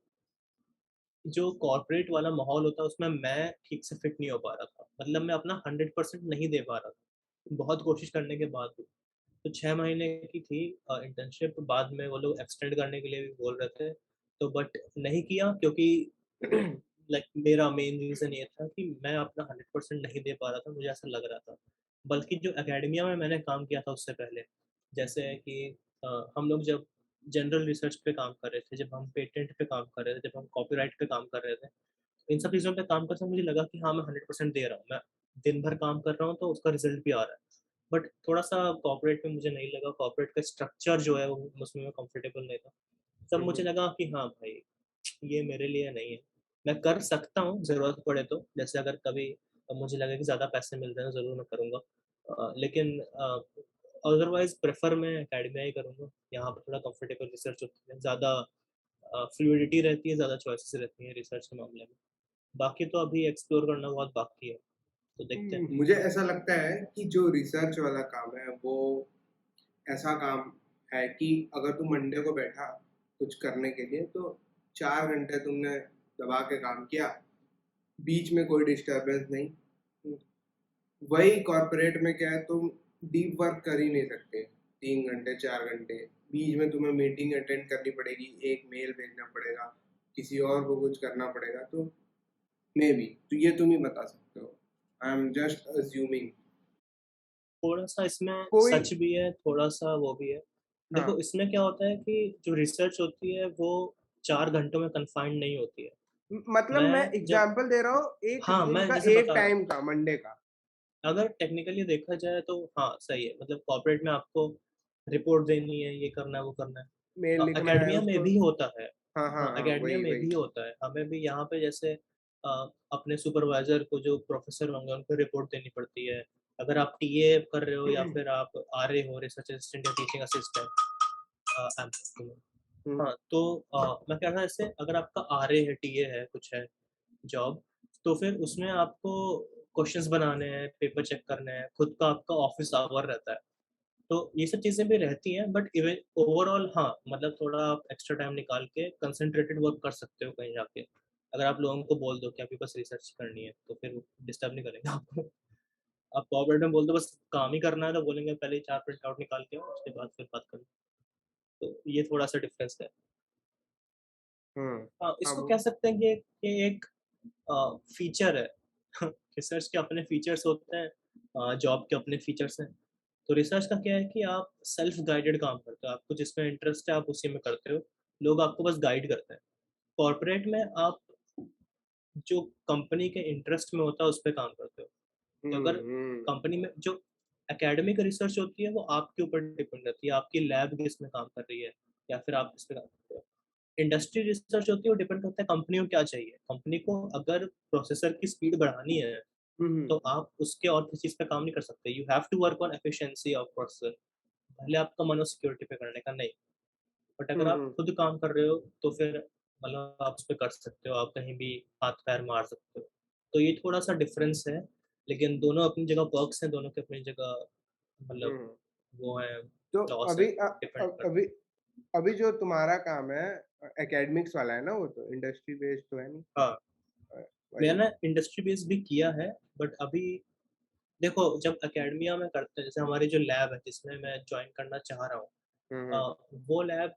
जो कॉर्पोरेट वाला माहौल होता है उसमें मैं ठीक से फिट नहीं हो पा रहा था, मतलब मैं अपना 100% नहीं दे पा रहा था, बहुत कोशिश करने के बाद भी। तो 6 महीने की थी इंटर्नशिप, बाद में वो लोग एक्सटेंड करने के लिए भी बोल रहे थे, तो बट नहीं किया, क्योंकि लाइक मेरा मेन रीज़न ये था कि मैं अपना 100% नहीं दे पा रहा था, मुझे ऐसा लग रहा था। बल्कि जो एकेडेमिया में मैंने काम किया था उससे पहले, जैसे है कि हम लोग जब जनरल रिसर्च पे काम कर रहे थे, जब हम पेटेंट पे काम कर रहे थे, जब हम कॉपीराइट पे काम कर रहे थे, इन सब चीज़ों पे काम करते मुझे लगा कि हाँ, मैं 100% दे रहा हूँ। मैं दिन भर काम कर रहा हूँ तो उसका रिज़ल्ट भी आ रहा है। बट थोड़ा-सा कॉर्पोरेट में मुझे नहीं लगा, कॉर्पोरेट का स्ट्रक्चर जो है वो उसमें मैं कंफर्टेबल नहीं था। तब मुझे लगा कि हाँ भाई, ये मेरे लिए नहीं है। मैं कर सकता हूँ ज़रूरत पड़े तो, जैसे अगर कभी मुझे लगे कि ज़्यादा पैसे मिल रहे हैं, ज़रूर मैं करूँगा। लेकिन अदरवाइज़ प्रेफ़र मैं एकेडमिया ही करूँगा। यहाँ पे थोड़ा कंफर्टेबल रिसर्च होती है, ज़्यादा फ्लूइडिटी रहती है, ज़्यादा चॉइसेस रहती हैं रिसर्च के मामले में। बाकी तो अभी एक्सप्लोर करना बहुत बाकी है, तो देखते हैं। मुझे ऐसा लगता है कि जो रिसर्च वाला काम है वो ऐसा काम है कि अगर तुम मंडे को बैठा कुछ करने के लिए तो 4 घंटे तुमने दबा के काम किया, बीच में कोई डिस्टरबेंस नहीं. वही कॉर्पोरेट में क्या है, तुम डीप वर्क कर ही नहीं सकते. 3 घंटे 4 घंटे बीच में तुम्हें मीटिंग अटेंड करनी पड़ेगी, एक मेल भेजना पड़ेगा, किसी और को कुछ करना पड़ेगा. तो मे बी तो ये तुम ही बता सकते हो. I am just assuming. थोड़ा-सा इसमें कोई. सच भी है, थोड़ा-सा वो भी है। देखो, हाँ. इसमें क्या होता है कि जो रिसर्च होती है वो 4 घंटों में कन्फाइंड नहीं होती है। मतलब मैं मैं जब एग्जांपल दे रहा हूँ एक हाँ, दिन मैं का, जैसे एक बता रहा हूँ, टाइम का, मंडे का. अगर टेक्निकली देखा जाए तो हाँ, सही है। मतलब कॉर्पोरेट में आपको रिपोर्ट देनी है, ये करना है, वो करना है। मेल लिखना है एकेडमिया में उसको. भी होता है। हाँ हाँ हाँ, हाँ, एकेडमिया वही में वही. भी होता है। हमें भी यहाँ पे जैसे अपने सुपरवाइज़र को, जो प्रोफ़ेसर होंगे, उनको रिपोर्ट देनी पड़ती है। अगर आप टीए कर रहे हो या फिर आप आरए हो, रिसर्च असिस्टेंट या टीचिंग असिस्टेंट, आई एम हम्म. हाँ, तो मैं कह रहा था, जैसे अगर आपका आरए है, टीए है, कुछ है जॉब, तो फिर उसमें आपको क्वेश्चंस बनाने हैं, पेपर चेक करने हैं, खुद का आपका ऑफ़िस आवर रहता है। तो ये सब चीज़ें भी रहती हैं, बट इवन ओवरऑल हाँ, मतलब थोड़ा आप एक्स्ट्रा टाइम निकाल के कंसंट्रेटेड वर्क कर सकते हो कहीं जाके। अगर आप लोगों को बोल दो कि अभी बस रिसर्च करनी है, तो फिर वो डिस्टर्ब नहीं करेंगे आपको। आप कॉर्पोरेट में बोल दो बस काम ही करना है, तो बोलेंगे पहले ही 4 प्रिंट आउट निकाल के आओ, उसके बाद फिर बात करो। तो ये थोड़ा-सा डिफरेंस है। हम्म. हाँ, इसको अब. कह सकते हैं कि ये एक फीचर है। रिसर्च के अपने फीचर्स होते हैं, जॉब के अपने फीचर्स हैं। तो रिसर्च का क्या है कि आप सेल्फ गाइडेड काम करते हो, आपको जिसमें इंटरेस्ट है आप उसी में करते हो, लोग आपको बस गाइड करते हैं। कॉर्पोरेट में आप जो कंपनी के इंटरेस्ट में होता है उस पे काम करते हो। तो अगर हम्म. कंपनी में जो एकेडमिक रिसर्च होती है वो आपके ऊपर डिपेंड रहती है, आपकी लैब किस में काम कर रही है या फिर आप किस पे काम करते हो। इंडस्ट्री रिसर्च होती है, वो डिपेंड करता है कंपनी को क्या चाहिए। कंपनी को अगर प्रोसेसर की स्पीड बढ़ानी है, हम्म. तो आप उसके और किसी चीज़ पे काम नहीं कर सकते। You have to work on efficiency of processor. भले आपका मन हो सिक्योरिटी पे करने का, नहीं। बट अगर आप हम्म. खुद काम कर रहे हो तो फिर मतलब आप उस पे कर सकते हो, आप कहीं भी हाथ-पैर मार सकते हो। तो ये थोड़ा-सा डिफरेंस है, लेकिन दोनों अपनी जगह पर्क्स हैं, दोनों की अपनी जगह मतलब हम्म. वो हैं, तो लॉस है, अभी डिपेंड करता अभी अभी जो तुम्हारा काम है एकेडमिक्स वाला है ना, वो तो इंडस्ट्री बेस्ड तो है नहीं. है। हाँ, वही. मैंने इंडस्ट्री बेस्ड भी किया है, बट अभी देखो, जब एकेडमिया में करते हैं, जैसे हमारी जो लैब है जिसमें मैं जॉइन करना चाह रहा हूँ, हम्म. वो लैब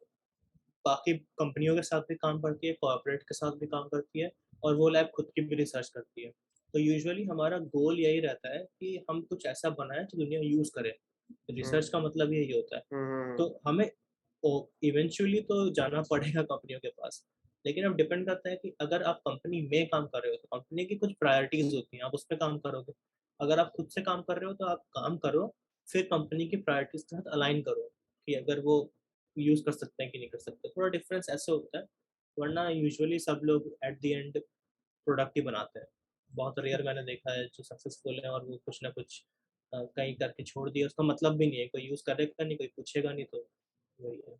बाकी कंपनियों के साथ भी काम करती है, कॉर्पोरेट के साथ भी काम करती है, और वो लैब खुद की भी रिसर्च करती है। तो यूजुअली हमारा गोल यही रहता है कि हम कुछ ऐसा बनाएं जो दुनिया यूज करे। रिसर्च का मतलब यही होता है। हम्म। तो हमें इवेंचुअली तो जाना पड़ेगा कंपनियों के पास, लेकिन अब डिपेंड करता है कि अगर आप कंपनी में काम कर रहे हो तो कंपनी की कुछ प्रायोरिटीज होती हैं, आप उस पर काम करोगे। अगर आप खुद से काम कर रहे हो तो आप काम करो, फिर कंपनी की प्रायोरिटीज के साथ अलाइन करो कि अगर वो यूज कर सकते हैं कि नहीं कर सकते। थोड़ा डिफरेंस ऐसे होता है, वरना यूजुअली सब लोग एट द एंड प्रोडक्ट ही बनाते हैं। बहुत रेयर मैंने देखा है जो सक्सेसफुल है और वो कुछ ना कुछ कहीं करके छोड़ दिया, उसका मतलब भी नहीं है, कोई यूज करेगा नहीं, कोई पूछेगा नहीं, तो वही है।